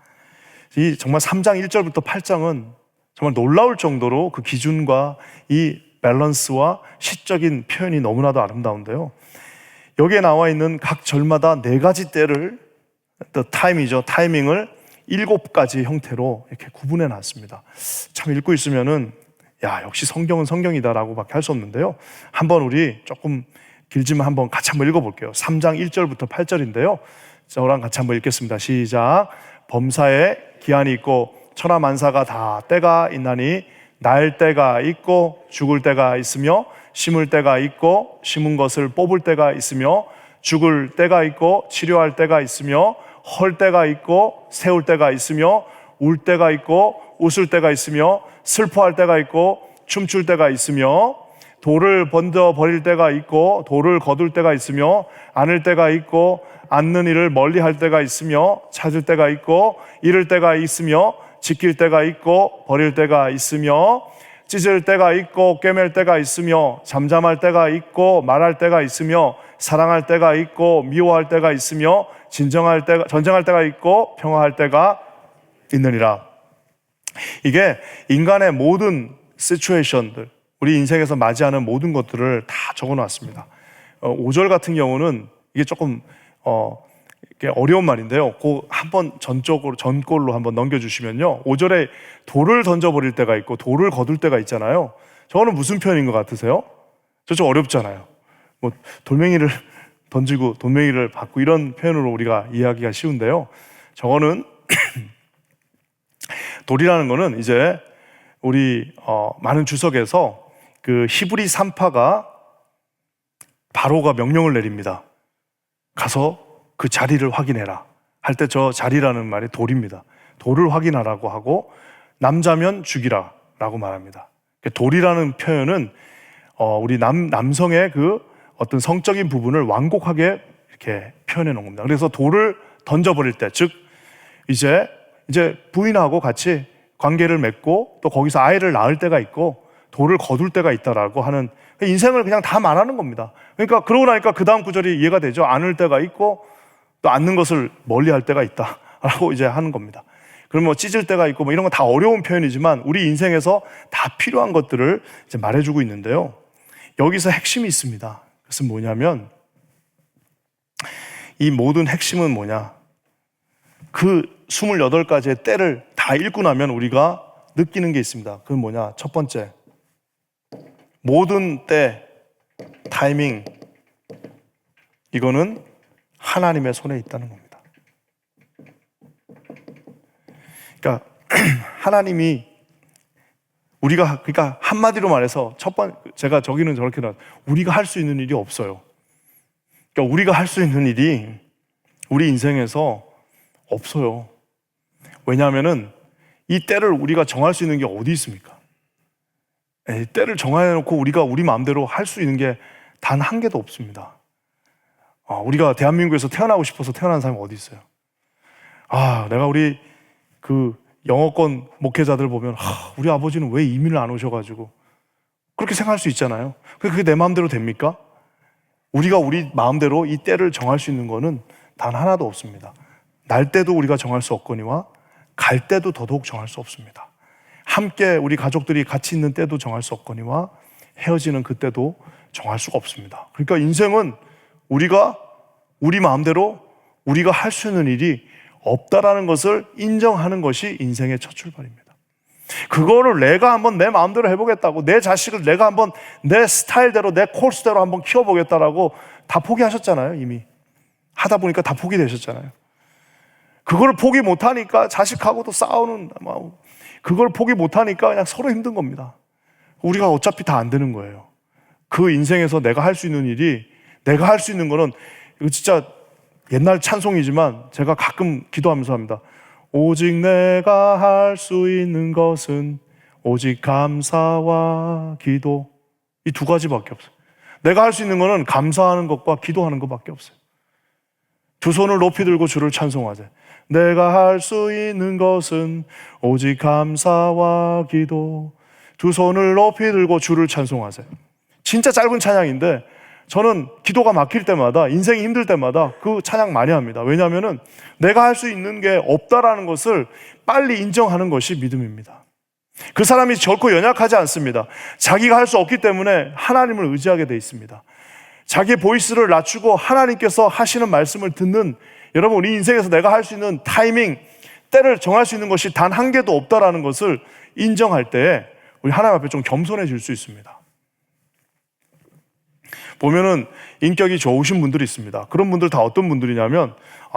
이 정말 3장 1절부터 8장은 정말 놀라울 정도로 그 기준과 이 밸런스와 시적인 표현이 너무나도 아름다운데요. 여기에 나와 있는 각 절마다 4가지 때를, 타이밍을 7가지 형태로 이렇게 구분해 놨습니다. 참 읽고 있으면은 역시 성경은 성경이다라고 밖에 할 수 없는데요. 한번 우리 조금 길지만 같이 한번 읽어볼게요. 3장 1절부터 8절인데요. 저랑 같이 한번 읽겠습니다. 시작. 범사에 기한이 있고 천하만사가 다 때가 있나니 날 때가 있고 죽을 때가 있으며 심을 때가 있고 심은 것을 뽑을 때가 있으며 죽을 때가 있고 치료할 때가 있으며 헐 때가 있고 세울 때가 있으며 울 때가 있고 웃을 때가 있으며 슬퍼할 때가 있고 춤출 때가 있으며 돌을 번져 버릴 때가 있고 돌을 거둘 때가 있으며 안을 때가 있고 앉는 일을 멀리 할 때가 있으며 찾을 때가 있고 잃을 때가 있으며 지킬 때가 있고 버릴 때가 있으며 찢을 때가 있고 꿰맬 때가 있으며 잠잠할 때가 있고 말할 때가 있으며 사랑할 때가 있고 미워할 때가 있으며 전쟁할 때가 있고 평화할 때가 있느니라. 이게 인간의 모든 시츄에이션들, 우리 인생에서 맞이하는 모든 것들을 다 적어놨습니다. 5절 같은 경우는 이게 조금 이게 어려운 말인데요. 한번 전꼴로 한번 넘겨주시면요. 5절에 돌을 던져버릴 때가 있고 돌을 거둘 때가 있잖아요. 저거는 무슨 표현인 것 같으세요? 저 좀 어렵잖아요. 돌멩이를 던지고 돌멩이를 받고 이런 표현으로 우리가 이해하기가 쉬운데요. 저거는 돌이라는 거는 이제 우리 많은 주석에서 그 히브리 산파가 바로가 명령을 내립니다. 가서 그 자리를 확인해라 할 때 저 자리라는 말이 돌입니다. 돌을 확인하라고 하고 남자면 죽이라 라고 말합니다. 돌이라는 표현은 우리 남성의 그 어떤 성적인 부분을 완곡하게 이렇게 표현해 놓은 겁니다. 그래서 돌을 던져버릴 때, 즉 이제 부인하고 같이 관계를 맺고 또 거기서 아이를 낳을 때가 있고 돌을 거둘 때가 있다라고 하는, 인생을 그냥 다 말하는 겁니다. 그러니까 그러고 나니까 그 다음 구절이 이해가 되죠. 안을 때가 있고 또 앉는 것을 멀리 할 때가 있다라고 이제 하는 겁니다. 그러면 찢을 때가 있고 이런 건 다 어려운 표현이지만 우리 인생에서 다 필요한 것들을 이제 말해주고 있는데요. 여기서 핵심이 있습니다. 그것은 뭐냐면, 이 모든 핵심은 뭐냐? 그 28가지의 때를 다 읽고 나면 우리가 느끼는 게 있습니다. 그건 뭐냐? 첫 번째, 모든 때, 타이밍, 이거는 하나님의 손에 있다는 겁니다. 그러니까 하나님이 그러니까 한마디로 말해서 제가 저기는 저렇게 우리가 할 수 있는 일이 없어요. 그러니까 우리가 할 수 있는 일이 우리 인생에서 없어요. 왜냐하면은 이 때를 우리가 정할 수 있는 게 어디 있습니까? 때를 정해놓고 우리가 우리 마음대로 할 수 있는 게 단 한 개도 없습니다. 우리가 대한민국에서 태어나고 싶어서 태어난 사람이 어디 있어요? 내가 우리 그 영어권 목회자들 보면 우리 아버지는 왜 이민을 안 오셔가지고, 그렇게 생각할 수 있잖아요. 그게 내 마음대로 됩니까? 우리가 우리 마음대로 이 때를 정할 수 있는 거는 단 하나도 없습니다. 날 때도 우리가 정할 수 없거니와 갈 때도 더더욱 정할 수 없습니다. 함께 우리 가족들이 같이 있는 때도 정할 수 없거니와 헤어지는 그때도 정할 수가 없습니다. 그러니까 인생은 우리가 우리 마음대로 우리가 할 수 있는 일이 없다라는 것을 인정하는 것이 인생의 첫 출발입니다. 그거를 내가 한번 내 마음대로 해보겠다고, 내 자식을 내가 한번 내 스타일대로 내 코스대로 한번 키워보겠다라고 다 포기하셨잖아요. 이미 하다 보니까 다 포기되셨잖아요. 그걸 포기 못하니까 자식하고도 싸우는, 그걸 포기 못하니까 그냥 서로 힘든 겁니다. 우리가 어차피 다 안 되는 거예요. 그 인생에서 내가 할 수 있는 일이 내가 할 수 있는 거는, 이거 진짜 옛날 찬송이지만 제가 가끔 기도하면서 합니다. 오직 내가 할 수 있는 것은 오직 감사와 기도, 이 두 가지밖에 없어요. 내가 할 수 있는 거는 감사하는 것과 기도하는 것밖에 없어요. 두 손을 높이 들고 주를 찬송하자. 내가 할 수 있는 것은 오직 감사와 기도. 두 손을 높이 들고 주를 찬송하세요. 진짜 짧은 찬양인데 저는 기도가 막힐 때마다, 인생이 힘들 때마다 그 찬양 많이 합니다. 왜냐하면 내가 할 수 있는 게 없다라는 것을 빨리 인정하는 것이 믿음입니다. 그 사람이 결코 연약하지 않습니다. 자기가 할 수 없기 때문에 하나님을 의지하게 돼 있습니다. 자기의 보이스를 낮추고 하나님께서 하시는 말씀을 듣는, 여러분, 우리 인생에서 내가 할 수 있는 타이밍, 때를 정할 수 있는 것이 단 한 개도 없다라는 것을 인정할 때 우리 하나님 앞에 좀 겸손해질 수 있습니다. 보면은 인격이 좋으신 분들이 있습니다. 그런 분들 다 어떤 분들이냐면,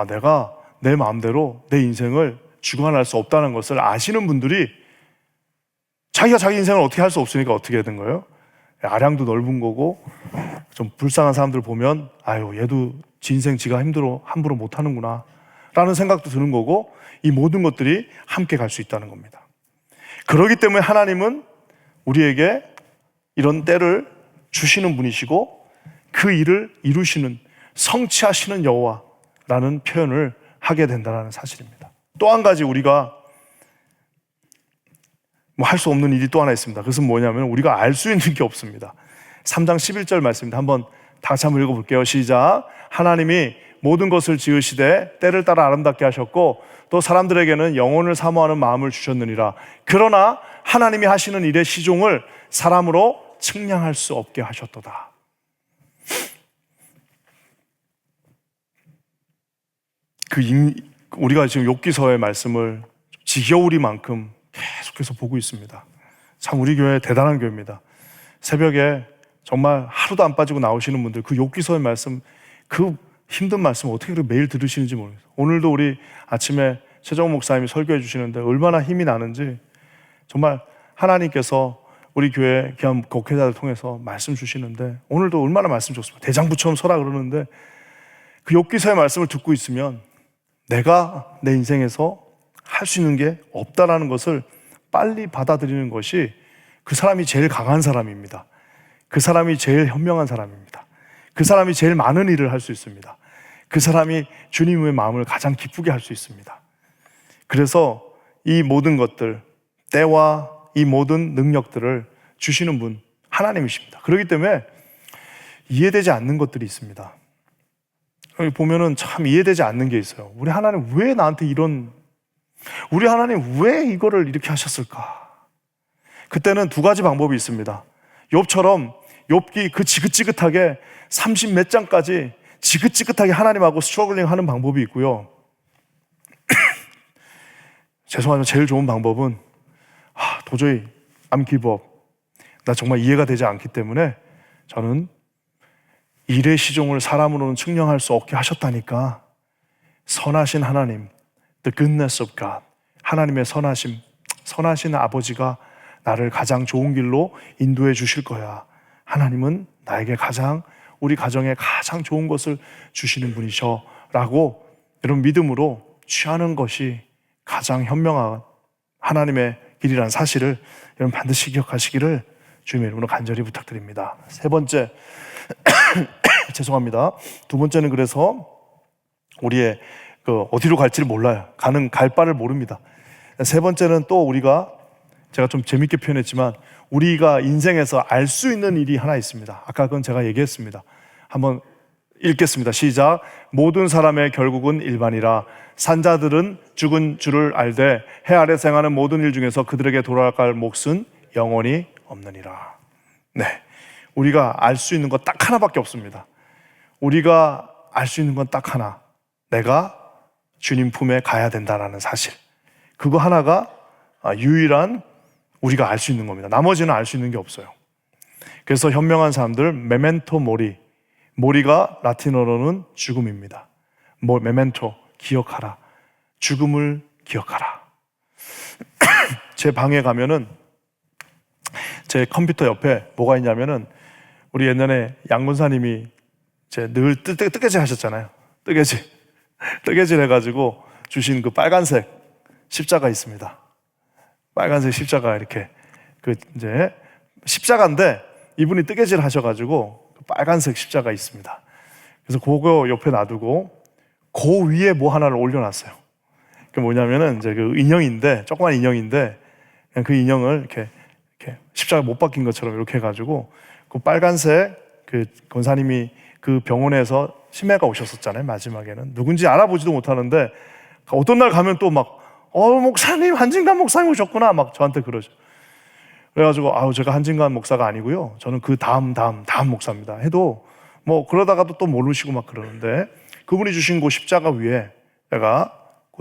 내가 내 마음대로 내 인생을 주관할 수 없다는 것을 아시는 분들이, 자기가 자기 인생을 어떻게 할 수 없으니까 어떻게 된 거예요? 아량도 넓은 거고, 좀 불쌍한 사람들 보면 얘도 지 인생 지가 힘들어 함부로 못하는구나 라는 생각도 드는 거고, 이 모든 것들이 함께 갈 수 있다는 겁니다. 그렇기 때문에 하나님은 우리에게 이런 때를 주시는 분이시고 그 일을 이루시는, 성취하시는 여호와라는 표현을 하게 된다는 사실입니다. 또 한 가지 우리가 할 수 없는 일이 또 하나 있습니다. 그것은 뭐냐면 우리가 알 수 있는 게 없습니다. 3장 11절 말씀입니다. 한번 다 같이 한번 읽어볼게요. 시작. 하나님이 모든 것을 지으시되 때를 따라 아름답게 하셨고 또 사람들에게는 영혼을 사모하는 마음을 주셨느니라. 그러나 하나님이 하시는 일의 시종을 사람으로 측량할 수 없게 하셨도다. 우리가 지금 욥기서의 말씀을 지겨우리만큼 계속해서 보고 있습니다. 참 우리 교회 대단한 교회입니다. 새벽에 정말 하루도 안 빠지고 나오시는 분들, 그 욥기서의 말씀, 그 힘든 말씀 어떻게 그렇게 매일 들으시는지 모르겠어요. 오늘도 우리 아침에 최정호 목사님이 설교해 주시는데 얼마나 힘이 나는지, 정말 하나님께서 우리 교회 귀한 목회자들 통해서 말씀 주시는데 오늘도 얼마나 말씀 좋습니다. 대장부처럼 서라 그러는데 그 욥기서의 말씀을 듣고 있으면 내가 내 인생에서 할 수 있는 게 없다라는 것을 빨리 받아들이는 것이 그 사람이 제일 강한 사람입니다. 그 사람이 제일 현명한 사람입니다. 그 사람이 제일 많은 일을 할 수 있습니다. 그 사람이 주님의 마음을 가장 기쁘게 할 수 있습니다. 그래서 이 모든 것들, 때와 이 모든 능력들을 주시는 분 하나님이십니다. 그렇기 때문에 이해되지 않는 것들이 있습니다. 여기 보면은 참 이해되지 않는 게 있어요. 우리 하나님 왜 나한테 우리 하나님 왜 이거를 이렇게 하셨을까? 그때는 두 가지 방법이 있습니다. 욥처럼 욥기 그 지긋지긋하게 30 몇 장까지 지긋지긋하게 하나님하고 스트러글링 하는 방법이 있고요. 죄송하지만 제일 좋은 방법은 도저히 I'm give up. 나 정말 이해가 되지 않기 때문에 저는 일의 시종을 사람으로는 측량할 수 없게 하셨다니까 선하신 하나님, the goodness of God, 하나님의 선하심, 선하신 아버지가 나를 가장 좋은 길로 인도해 주실 거야. 하나님은 나에게 우리 가정에 가장 좋은 것을 주시는 분이셔 라고 이런 믿음으로 취하는 것이 가장 현명한 하나님의 길이라는 사실을 여러분 반드시 기억하시기를 주님의 이름으로 간절히 부탁드립니다. 세 번째, 죄송합니다. 두 번째는 그래서 우리의 어디로 갈지를 몰라요. 갈 바를 모릅니다. 세 번째는 또 제가 좀 재밌게 표현했지만 우리가 인생에서 알 수 있는 일이 하나 있습니다. 아까 그건 제가 얘기했습니다. 한번 읽겠습니다. 시작. 모든 사람의 결국은 일반이라 산자들은 죽은 줄을 알되 해 아래 생하는 모든 일 중에서 그들에게 돌아갈 몫은 영원히 없느니라. 네, 우리가 알 수 있는 것 딱 하나밖에 없습니다. 우리가 알 수 있는 건 딱 하나, 내가 주님 품에 가야 된다는 사실. 그거 하나가 유일한 우리가 알 수 있는 겁니다. 나머지는 알 수 있는 게 없어요. 그래서 현명한 사람들 메멘토 모리가 라틴어로는 죽음입니다. 메멘토, 기억하라. 죽음을 기억하라. 제 방에 가면은 제 컴퓨터 옆에 뭐가 있냐면은 우리 옛날에 양 권사님이 이제 늘 뜨개질 하셨잖아요. 뜨개질 해가지고 주신 그 빨간색 십자가 있습니다. 빨간색 십자가 이렇게 이제 십자가인데 이분이 뜨개질 하셔가지고 빨간색 십자가 있습니다. 그래서 그거 옆에 놔두고 그 위에 뭐 하나를 올려놨어요. 그 뭐냐면은 이제 그 인형인데, 조그만 인형인데 그냥 그 인형을 이렇게 십자가 못 박힌 것처럼 이렇게 해가지고 그 빨간색 그 권사님이 그 병원에서 치매가 오셨었잖아요. 마지막에는 누군지 알아보지도 못하는데 어떤 날 가면 또 막 목사님, 한진관 목사님 오셨구나 막 저한테 그러죠. 그래가지고 제가 한진관 목사가 아니고요, 저는 그 다음 목사입니다 해도 뭐 그러다가도 또 모르시고 막 그러는데, 그분이 주신 그 십자가 위에 제가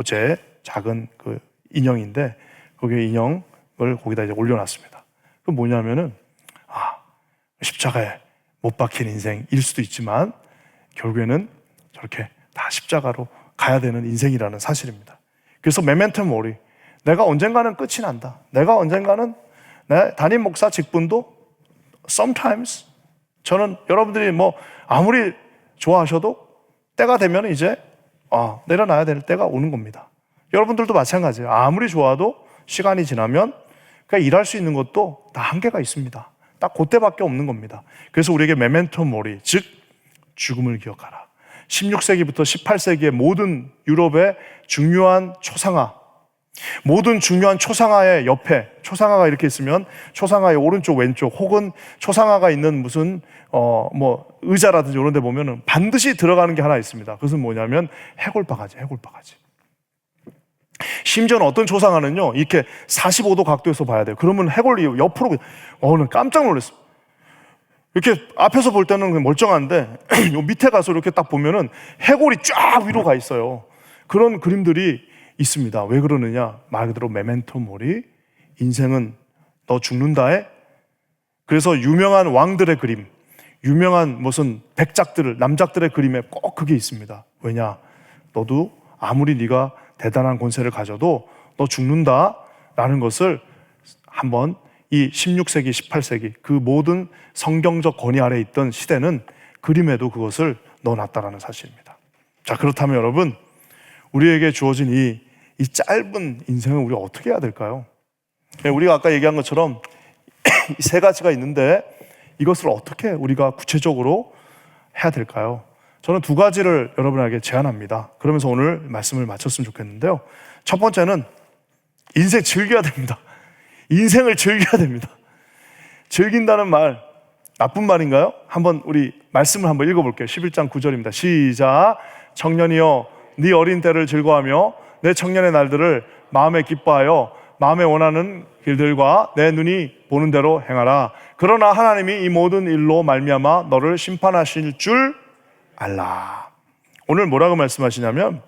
제 작은 그 인형인데 거기에 인형을 거기다 이제 올려놨습니다. 그 뭐냐면은 십자가에 못 박힌 인생일 수도 있지만 결국에는 저렇게 다 십자가로 가야 되는 인생이라는 사실입니다. 그래서 메멘토 모리, 내가 언젠가는 끝이 난다. 내가 언젠가는 내 담임 목사 직분도 sometimes, 저는 여러분들이 뭐 아무리 좋아하셔도 때가 되면 이제 내려놔야 될 때가 오는 겁니다. 여러분들도 마찬가지예요. 아무리 좋아도 시간이 지나면 그냥 일할 수 있는 것도 다 한계가 있습니다. 딱 그때밖에 없는 겁니다. 그래서 우리에게 메멘토 모리, 즉 죽음을 기억하라. 16세기부터 18세기의 모든 유럽의 중요한 초상화, 모든 중요한 초상화의 옆에, 초상화가 이렇게 있으면 초상화의 오른쪽 왼쪽 혹은 초상화가 있는 무슨 의자라든지 이런 데 보면은 반드시 들어가는 게 하나 있습니다. 그것은 뭐냐면 해골바가지. 심지어는 어떤 초상화는요 이렇게 45도 각도에서 봐야 돼요. 그러면 해골이 옆으로, 깜짝 놀랐어요. 이렇게 앞에서 볼 때는 그냥 멀쩡한데 요 밑에 가서 이렇게 딱 보면은 해골이 쫙 위로 가 있어요. 그런 그림들이 있습니다. 왜 그러느냐? 말 그대로 메멘토 모리, 인생은 너 죽는다에. 그래서 유명한 왕들의 그림, 유명한 무슨 백작들, 남작들의 그림에 꼭 그게 있습니다. 왜냐? 너도 아무리 네가 대단한 권세를 가져도 너 죽는다라는 것을 한번 이 16세기, 18세기 그 모든 성경적 권위 아래에 있던 시대는 그림에도 그것을 넣어놨다라는 사실입니다. 자, 그렇다면 여러분, 우리에게 주어진 이 짧은 인생을 우리가 어떻게 해야 될까요? 우리가 아까 얘기한 것처럼 이 세 가지가 있는데 이것을 어떻게 우리가 구체적으로 해야 될까요? 저는 두 가지를 여러분에게 제안합니다. 그러면서 오늘 말씀을 마쳤으면 좋겠는데요. 첫 번째는 인생 즐겨야 됩니다. 인생을 즐겨야 됩니다. 즐긴다는 말, 나쁜 말인가요? 한번 우리 말씀을 한번 읽어볼게요. 11장 9절입니다. 시작. 청년이여, 네 어린 때를 즐거워하며 내 청년의 날들을 마음에 기뻐하여 마음에 원하는 길들과 내 눈이 보는 대로 행하라. 그러나 하나님이 이 모든 일로 말미암아 너를 심판하실 줄 알라. 오늘 뭐라고 말씀하시냐면,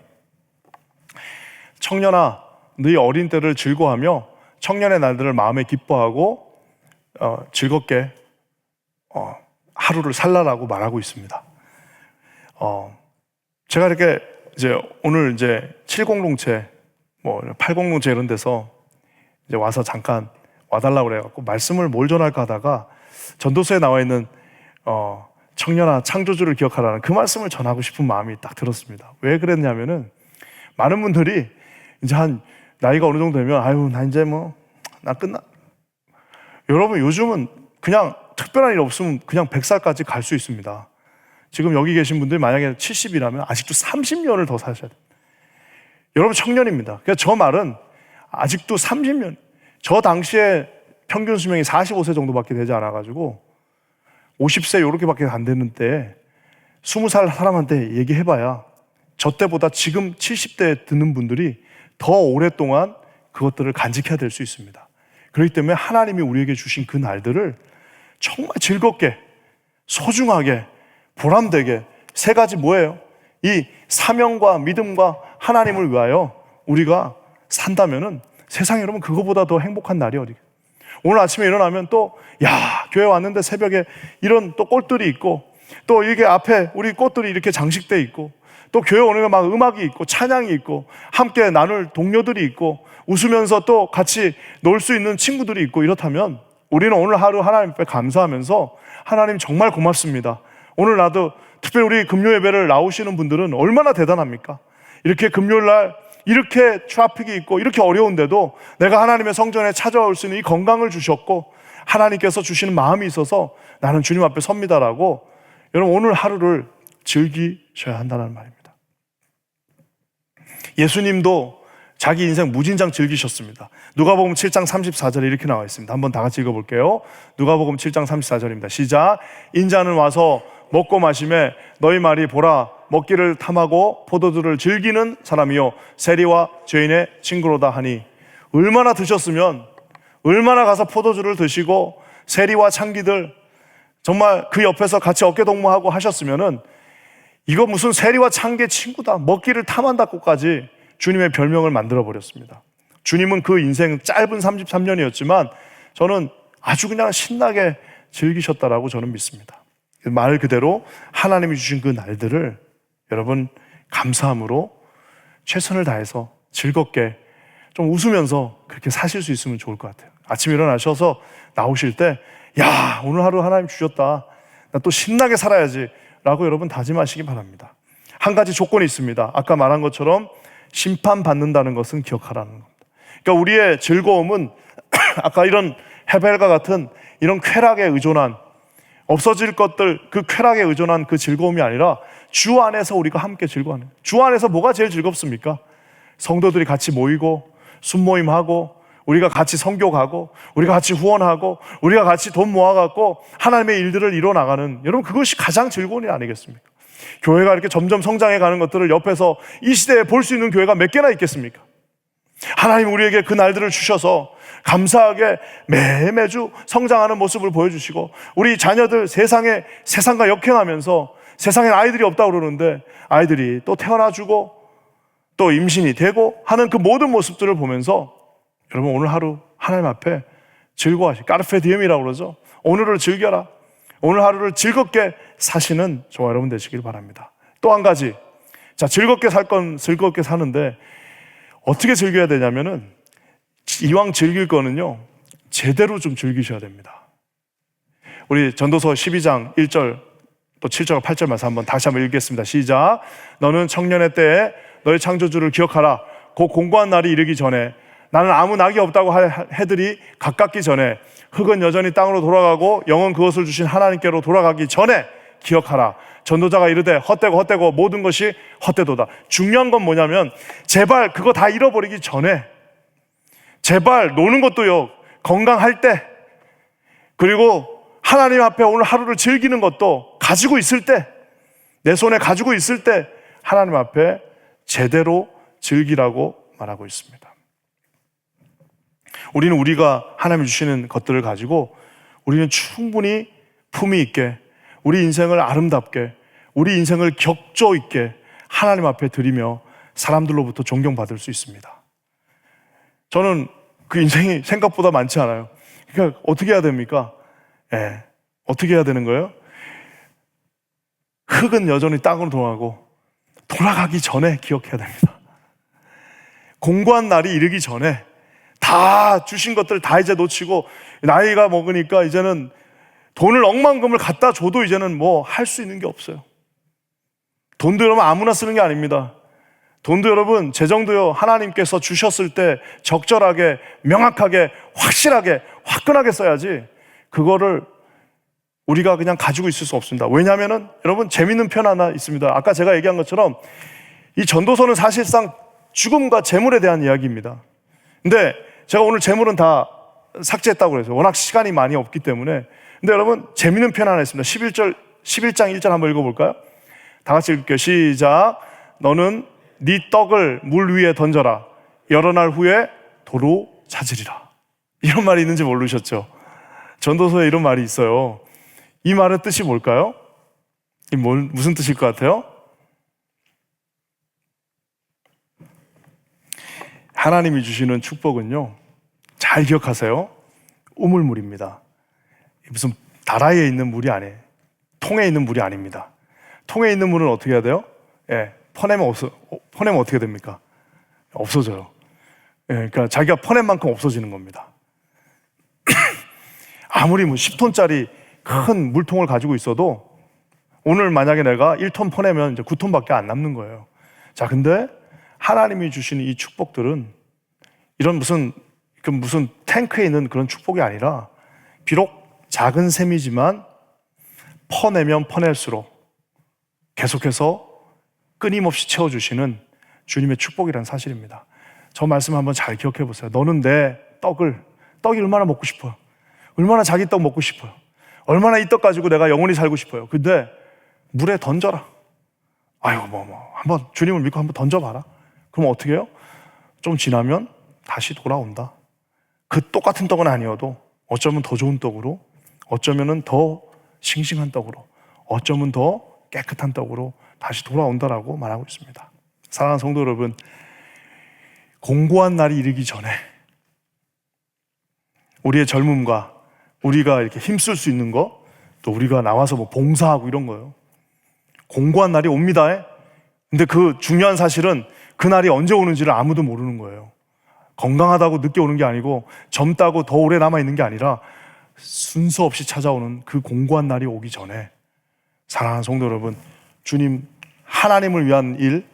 청년아, 네 어린 때를 즐거워하며 청년의 날들을 마음에 기뻐하고 즐겁게 하루를 살라라고 말하고 있습니다. 제가 이렇게 이제 오늘 이제 70롱체, 80롱체 이런 데서 이제 와서 잠깐 와달라고 그래갖고 말씀을 뭘 전할까 하다가 전도서에 나와 있는 청년아 창조주를 기억하라는 그 말씀을 전하고 싶은 마음이 딱 들었습니다. 왜 그랬냐면은 많은 분들이 이제 한 나이가 어느 정도 되면 나 이제 나 끝나. 여러분, 요즘은 그냥 특별한 일 없으면 그냥 100살까지 갈 수 있습니다. 지금 여기 계신 분들이 만약에 70이라면 아직도 30년을 더 사셔야 돼요. 여러분 청년입니다. 그러니까 저 말은 아직도 30년, 저 당시에 평균 수명이 45세 정도밖에 되지 않아가지고 50세 요렇게밖에 안 되는데 20살 사람한테 얘기해봐야 저 때보다 지금 70대에 듣는 분들이 더 오랫동안 그것들을 간직해야 될 수 있습니다. 그렇기 때문에 하나님이 우리에게 주신 그 날들을 정말 즐겁게, 소중하게, 보람되게, 세 가지 뭐예요? 이 사명과 믿음과 하나님을 위하여 우리가 산다면은 세상에 여러분 그거보다 더 행복한 날이 어디? 오늘 아침에 일어나면 또 교회 왔는데 새벽에 이런 또 꽃들이 있고 또 이게 앞에 우리 꽃들이 이렇게 장식돼 있고 또 교회 오는 막 음악이 있고 찬양이 있고 함께 나눌 동료들이 있고 웃으면서 또 같이 놀 수 있는 친구들이 있고 이렇다면 우리는 오늘 하루 하나님 앞에 감사하면서 하나님 정말 고맙습니다. 오늘 나도 특별히 우리 금요 예배를 나오시는 분들은 얼마나 대단합니까? 이렇게 금요일 날 이렇게 트래픽이 있고 이렇게 어려운데도 내가 하나님의 성전에 찾아올 수 있는 이 건강을 주셨고 하나님께서 주시는 마음이 있어서 나는 주님 앞에 섭니다라고 여러분 오늘 하루를 즐기셔야 한다는 말입니다. 예수님도 자기 인생 무진장 즐기셨습니다. 누가복음 7장 34절에 이렇게 나와 있습니다. 한번 다 같이 읽어볼게요. 누가복음 7장 34절입니다. 시작. 인자는 와서 먹고 마시매 너희 말이 보라 먹기를 탐하고 포도주를 즐기는 사람이요 세리와 죄인의 친구로다 하니, 얼마나 드셨으면 얼마나 가서 포도주를 드시고 세리와 창기들 정말 그 옆에서 같이 어깨동무하고 하셨으면은 이거 무슨 세리와 창기의 친구다, 먹기를 탐한다고까지 주님의 별명을 만들어 버렸습니다. 주님은 그 인생 짧은 33년이었지만 저는 아주 그냥 신나게 즐기셨다라고 저는 믿습니다. 말 그대로 하나님이 주신 그 날들을 여러분 감사함으로 최선을 다해서 즐겁게 좀 웃으면서 그렇게 사실 수 있으면 좋을 것 같아요. 아침에 일어나셔서 나오실 때 야, 오늘 하루 하나님 주셨다, 나 또 신나게 살아야지 라고 여러분 다짐하시기 바랍니다. 한 가지 조건이 있습니다. 아까 말한 것처럼 심판받는다는 것은 기억하라는 겁니다. 그러니까 우리의 즐거움은 아까 이런 헤벨과 같은 이런 쾌락에 의존한, 없어질 것들, 그 쾌락에 의존한 그 즐거움이 아니라 주 안에서 우리가 함께 즐거워하는, 주 안에서 뭐가 제일 즐겁습니까? 성도들이 같이 모이고 순모임하고 우리가 같이 선교 가고 우리가 같이 후원하고 우리가 같이 돈 모아갖고 하나님의 일들을 이뤄나가는, 여러분 그것이 가장 즐거운 일 아니겠습니까? 교회가 이렇게 점점 성장해 가는 것들을 옆에서 이 시대에 볼 수 있는 교회가 몇 개나 있겠습니까? 하나님 우리에게 그 날들을 주셔서 감사하게 매주 성장하는 모습을 보여주시고, 우리 자녀들 세상과 역행하면서, 세상엔 아이들이 없다고 그러는데 아이들이 또 태어나주고 또 임신이 되고 하는 그 모든 모습들을 보면서 여러분 오늘 하루 하나님 앞에 즐거워하시, 까르페 디엠이라고 그러죠. 오늘을 즐겨라, 오늘 하루를 즐겁게 사시는 저와 여러분 되시길 바랍니다. 또 한 가지, 자, 즐겁게 살 건 즐겁게 사는데 어떻게 즐겨야 되냐면은, 이왕 즐길 거는요 제대로 좀 즐기셔야 됩니다. 우리 전도서 12장 1절 또 7절 8절 말씀 한번 다시 한번 읽겠습니다. 시작. 너는 청년의 때에 너의 창조주를 기억하라. 곧 공고한 날이 이르기 전에, 나는 아무 낙이 없다고 할 해들이 가깝기 전에, 흙은 여전히 땅으로 돌아가고 영은 그것을 주신 하나님께로 돌아가기 전에 기억하라. 전도자가 이르되 헛되고 모든 것이 헛되도다. 중요한 건 뭐냐면, 제발 그거 다 잃어버리기 전에, 제발 노는 것도요 건강할 때, 그리고 하나님 앞에 오늘 하루를 즐기는 것도 가지고 있을 때, 내 손에 가지고 있을 때 하나님 앞에 제대로 즐기라고 말하고 있습니다. 우리는 우리가 하나님이 주시는 것들을 가지고 우리는 충분히 품위 있게, 우리 인생을 아름답게, 우리 인생을 격조 있게 하나님 앞에 드리며 사람들로부터 존경받을 수 있습니다. 저는 그 인생이 생각보다 많지 않아요. 그러니까 어떻게 해야 됩니까? 어떻게 해야 되는 거예요? 흙은 여전히 땅으로 돌아가기 전에 기억해야 됩니다. 공고한 날이 이르기 전에 다 주신 것들 다 이제 놓치고, 나이가 먹으니까 이제는 돈을 억만금을 갖다 줘도 이제는 뭐 할 수 있는 게 없어요. 돈도 여러분 아무나 쓰는 게 아닙니다. 돈도 여러분, 재정도요 하나님께서 주셨을 때 적절하게, 명확하게, 확실하게, 화끈하게 써야지 그거를 우리가 그냥 가지고 있을 수 없습니다. 왜냐하면은 여러분 재밌는 편 하나 있습니다. 아까 제가 얘기한 것처럼 이 전도서는 사실상 죽음과 재물에 대한 이야기입니다. 근데 제가 오늘 재물은 다 삭제했다고 그래서 워낙 시간이 많이 없기 때문에. 근데 여러분 재밌는 편 하나 있습니다. 11장 1절 한번 읽어볼까요? 다 같이 읽을게요. 시작. 너는 네 떡을 물 위에 던져라. 여러 날 후에 도로 찾으리라. 이런 말이 있는지 모르셨죠? 전도서에 이런 말이 있어요. 이 말의 뜻이 뭘까요? 무슨 뜻일 것 같아요? 하나님이 주시는 축복은요, 잘 기억하세요. 우물물입니다. 무슨 다라이에 있는 물이 아니에요. 통에 있는 물이 아닙니다. 통에 있는 물은 어떻게 해야 돼요? 퍼내면 어떻게 됩니까? 없어져요. 그러니까 자기가 퍼낸 만큼 없어지는 겁니다. 아무리 10톤짜리 큰 물통을 가지고 있어도 오늘 만약에 내가 1톤 퍼내면 이제 9톤밖에 안 남는 거예요. 자, 근데 하나님이 주시는 이 축복들은 이런 무슨 탱크에 있는 그런 축복이 아니라 비록 작은 셈이지만 퍼내면 퍼낼수록 계속해서 끊임없이 채워주시는 주님의 축복이라는 사실입니다. 저 말씀 한번 잘 기억해 보세요. 너는 내 떡이 얼마나 먹고 싶어요. 얼마나 자기 떡 먹고 싶어요. 얼마나 이 떡 가지고 내가 영원히 살고 싶어요. 근데 물에 던져라. 아이고 한번 주님을 믿고 한번 던져봐라. 그럼 어떻게 해요? 좀 지나면 다시 돌아온다. 그 똑같은 떡은 아니어도 어쩌면 더 좋은 떡으로, 어쩌면 더 싱싱한 떡으로, 어쩌면 더 깨끗한 떡으로 다시 돌아온다라고 말하고 있습니다. 사랑하는 성도 여러분, 공고한 날이 이르기 전에 우리의 젊음과 우리가 이렇게 힘쓸 수 있는 거, 또 우리가 나와서 뭐 봉사하고 이런 거요. 공고한 날이 옵니다. 근데 그 중요한 사실은 그 날이 언제 오는지를 아무도 모르는 거예요. 건강하다고 늦게 오는 게 아니고 젊다고 더 오래 남아있는 게 아니라 순서 없이 찾아오는 그 공고한 날이 오기 전에 사랑하는 성도 여러분, 주님 하나님을 위한 일,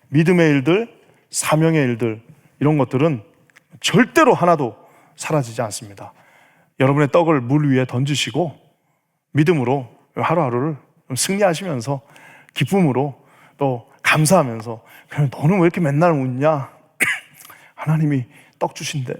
믿음의 일들, 사명의 일들, 이런 것들은 절대로 하나도 사라지지 않습니다. 여러분의 떡을 물 위에 던지시고 믿음으로 하루하루를 승리하시면서 기쁨으로 또 감사하면서, 그냥 너는 왜 이렇게 맨날 웃냐? 하나님이 떡 주신대,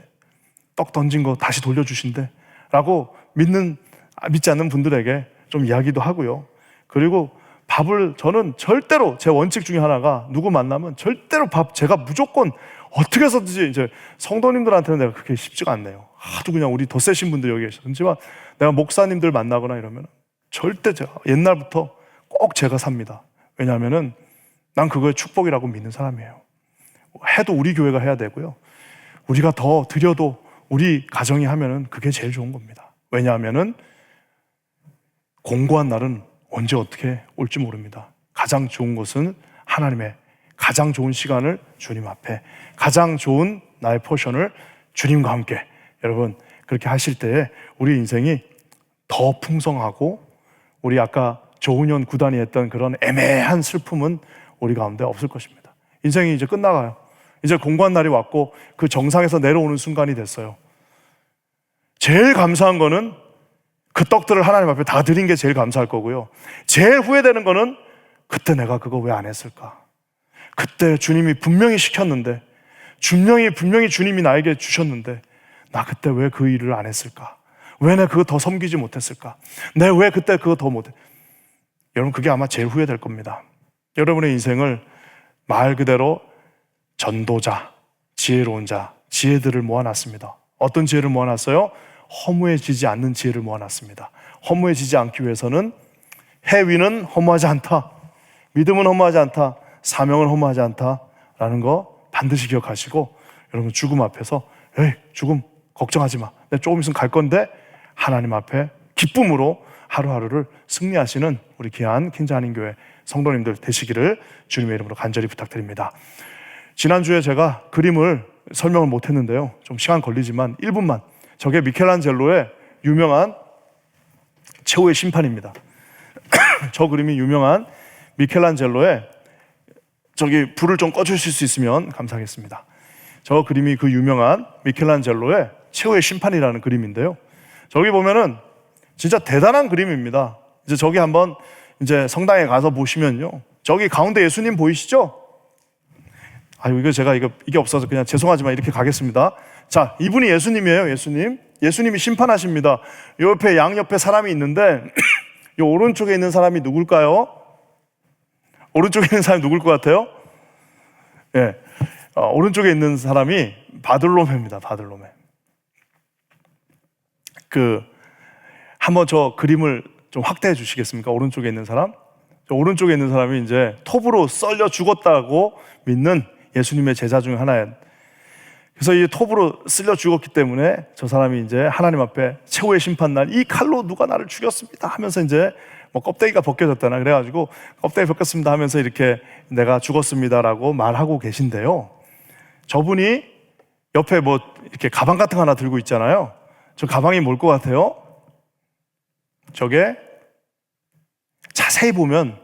떡 던진 거 다시 돌려주신대 라고 믿지 않는 분들에게 좀 이야기도 하고요. 그리고 밥을, 저는 절대로 제 원칙 중에 하나가, 누구 만나면 절대로 제가 무조건 어떻게 해서든지, 이제 성도님들한테는 내가 그렇게 쉽지가 않네요. 하도 그냥 우리 더 세신 분들 여기 계시지만 내가 목사님들 만나거나 이러면 절대 제가 옛날부터 꼭 제가 삽니다. 왜냐하면은 난 그거의 축복이라고 믿는 사람이에요. 해도 우리 교회가 해야 되고요. 우리가 더 드려도 우리 가정이 하면은 그게 제일 좋은 겁니다. 왜냐하면은 공고한 날은 언제 어떻게 올지 모릅니다. 가장 좋은 것은 하나님의 가장 좋은 시간을 주님 앞에, 가장 좋은 나의 포션을 주님과 함께, 여러분 그렇게 하실 때에 우리 인생이 더 풍성하고, 우리 아까 조은현 구단이 했던 그런 애매한 슬픔은 우리 가운데 없을 것입니다. 인생이 이제 끝나가요. 이제 공고한 날이 왔고 그 정상에서 내려오는 순간이 됐어요. 제일 감사한 거는 그 떡들을 하나님 앞에 다 드린 게 제일 감사할 거고요. 제일 후회되는 거는 그때 내가 그거 왜 안 했을까? 그때 주님이 분명히 시켰는데, 분명히 주님이 나에게 주셨는데 나 그때 왜 그 일을 안 했을까? 왜 내가 그거 더 섬기지 못했을까? 내가 왜 그때 그거 더 못해? 여러분 그게 아마 제일 후회될 겁니다. 여러분의 인생을 말 그대로 전도자, 지혜로운 자, 지혜들을 모아놨습니다. 어떤 지혜를 모아놨어요? 허무해지지 않는 지혜를 모아놨습니다. 허무해지지 않기 위해서는 해위는 허무하지 않다, 믿음은 허무하지 않다, 사명은 허무하지 않다라는 거 반드시 기억하시고, 여러분 죽음 앞에서 에이 죽음 걱정하지 마, 내가 조금 있으면 갈 건데 하나님 앞에 기쁨으로 하루하루를 승리하시는 우리 귀한 킹자한인교회 성도님들 되시기를 주님의 이름으로 간절히 부탁드립니다. 지난주에 제가 그림을 설명을 못했는데요, 좀 시간 걸리지만 1분만. 저게 미켈란젤로의 유명한 최후의 심판입니다. 저 그림이 유명한 미켈란젤로의, 저기 불을 좀 꺼주실 수 있으면 감사하겠습니다. 저 그림이 그 유명한 미켈란젤로의 최후의 심판이라는 그림인데요, 저기 보면은 진짜 대단한 그림입니다. 이제 저기 한번 이제 성당에 가서 보시면요, 저기 가운데 예수님 보이시죠? 이거 제가 이게 없어서 그냥 죄송하지만 이렇게 가겠습니다. 자, 이분이 예수님이에요. 예수님이 심판하십니다. 요 옆에 양옆에 사람이 있는데 요 오른쪽에 있는 사람이 누굴까요? 오른쪽에 있는 사람이 누굴 것 같아요? 예, 오른쪽에 있는 사람이 바들로메입니다. 바들로메. 한번 저 그림을 좀 확대해 주시겠습니까? 오른쪽에 있는 사람. 저 오른쪽에 있는 사람이 이제 톱으로 썰려 죽었다고 믿는 예수님의 제자 중 하나예요. 그래서 이 톱으로 쓸려 죽었기 때문에 저 사람이 이제 하나님 앞에 최후의 심판날, 이 칼로 누가 나를 죽였습니다 하면서 이제 뭐 껍데기가 벗겨졌다나 그래가지고 껍데기 벗겼습니다 하면서 이렇게 내가 죽었습니다라고 말하고 계신데요, 저분이 옆에 뭐 이렇게 가방 같은 거 하나 들고 있잖아요. 저 가방이 뭘 것 같아요? 저게 자세히 보면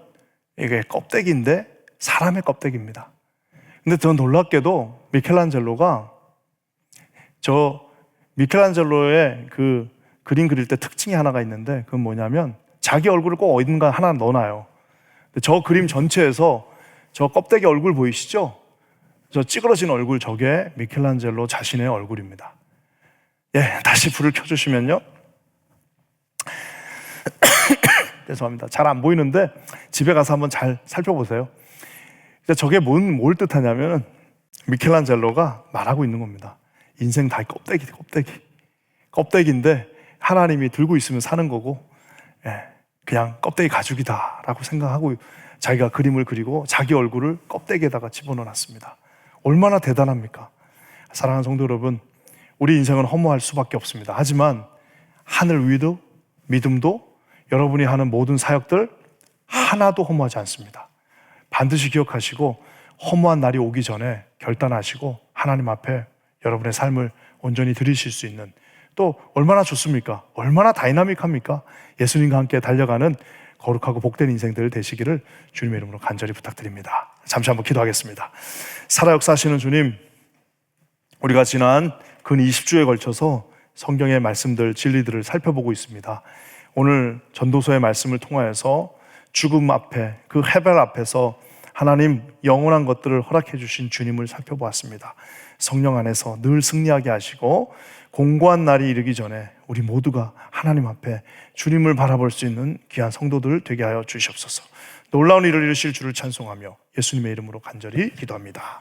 이게 껍데기인데 사람의 껍데기입니다. 근데 더 놀랍게도 미켈란젤로의 그 그림 그릴 때 특징이 하나가 있는데 그건 뭐냐면 자기 얼굴을 꼭 어딘가 하나 넣어놔요. 저 그림 전체에서 저 껍데기 얼굴 보이시죠? 저 찌그러진 얼굴, 저게 미켈란젤로 자신의 얼굴입니다. 예, 다시 불을 켜주시면요. 죄송합니다. 잘 안 보이는데 집에 가서 한번 잘 살펴보세요. 저게 뭘 뜻하냐면 미켈란젤로가 말하고 있는 겁니다. 인생 다 껍데기인데 하나님이 들고 있으면 사는 거고, 그냥 껍데기 가죽이다라고 생각하고 자기가 그림을 그리고 자기 얼굴을 껍데기에다가 집어넣어놨습니다. 얼마나 대단합니까? 사랑하는 성도 여러분, 우리 인생은 허무할 수밖에 없습니다. 하지만 하늘 위도 믿음도 여러분이 하는 모든 사역들 하나도 허무하지 않습니다. 반드시 기억하시고 허무한 날이 오기 전에 결단하시고 하나님 앞에 여러분의 삶을 온전히 드리실 수 있는, 또 얼마나 좋습니까? 얼마나 다이나믹합니까? 예수님과 함께 달려가는 거룩하고 복된 인생들 되시기를 주님의 이름으로 간절히 부탁드립니다. 잠시 한번 기도하겠습니다. 살아 역사하시는 주님, 우리가 지난 근 20주에 걸쳐서 성경의 말씀들, 진리들을 살펴보고 있습니다. 오늘 전도서의 말씀을 통하여서 죽음 앞에, 그 해발 앞에서 하나님 영원한 것들을 허락해 주신 주님을 살펴보았습니다. 성령 안에서 늘 승리하게 하시고 공고한 날이 이르기 전에 우리 모두가 하나님 앞에 주님을 바라볼 수 있는 귀한 성도들 되게 하여 주시옵소서. 놀라운 일을 이루실 주를 찬송하며 예수님의 이름으로 간절히 기도합니다.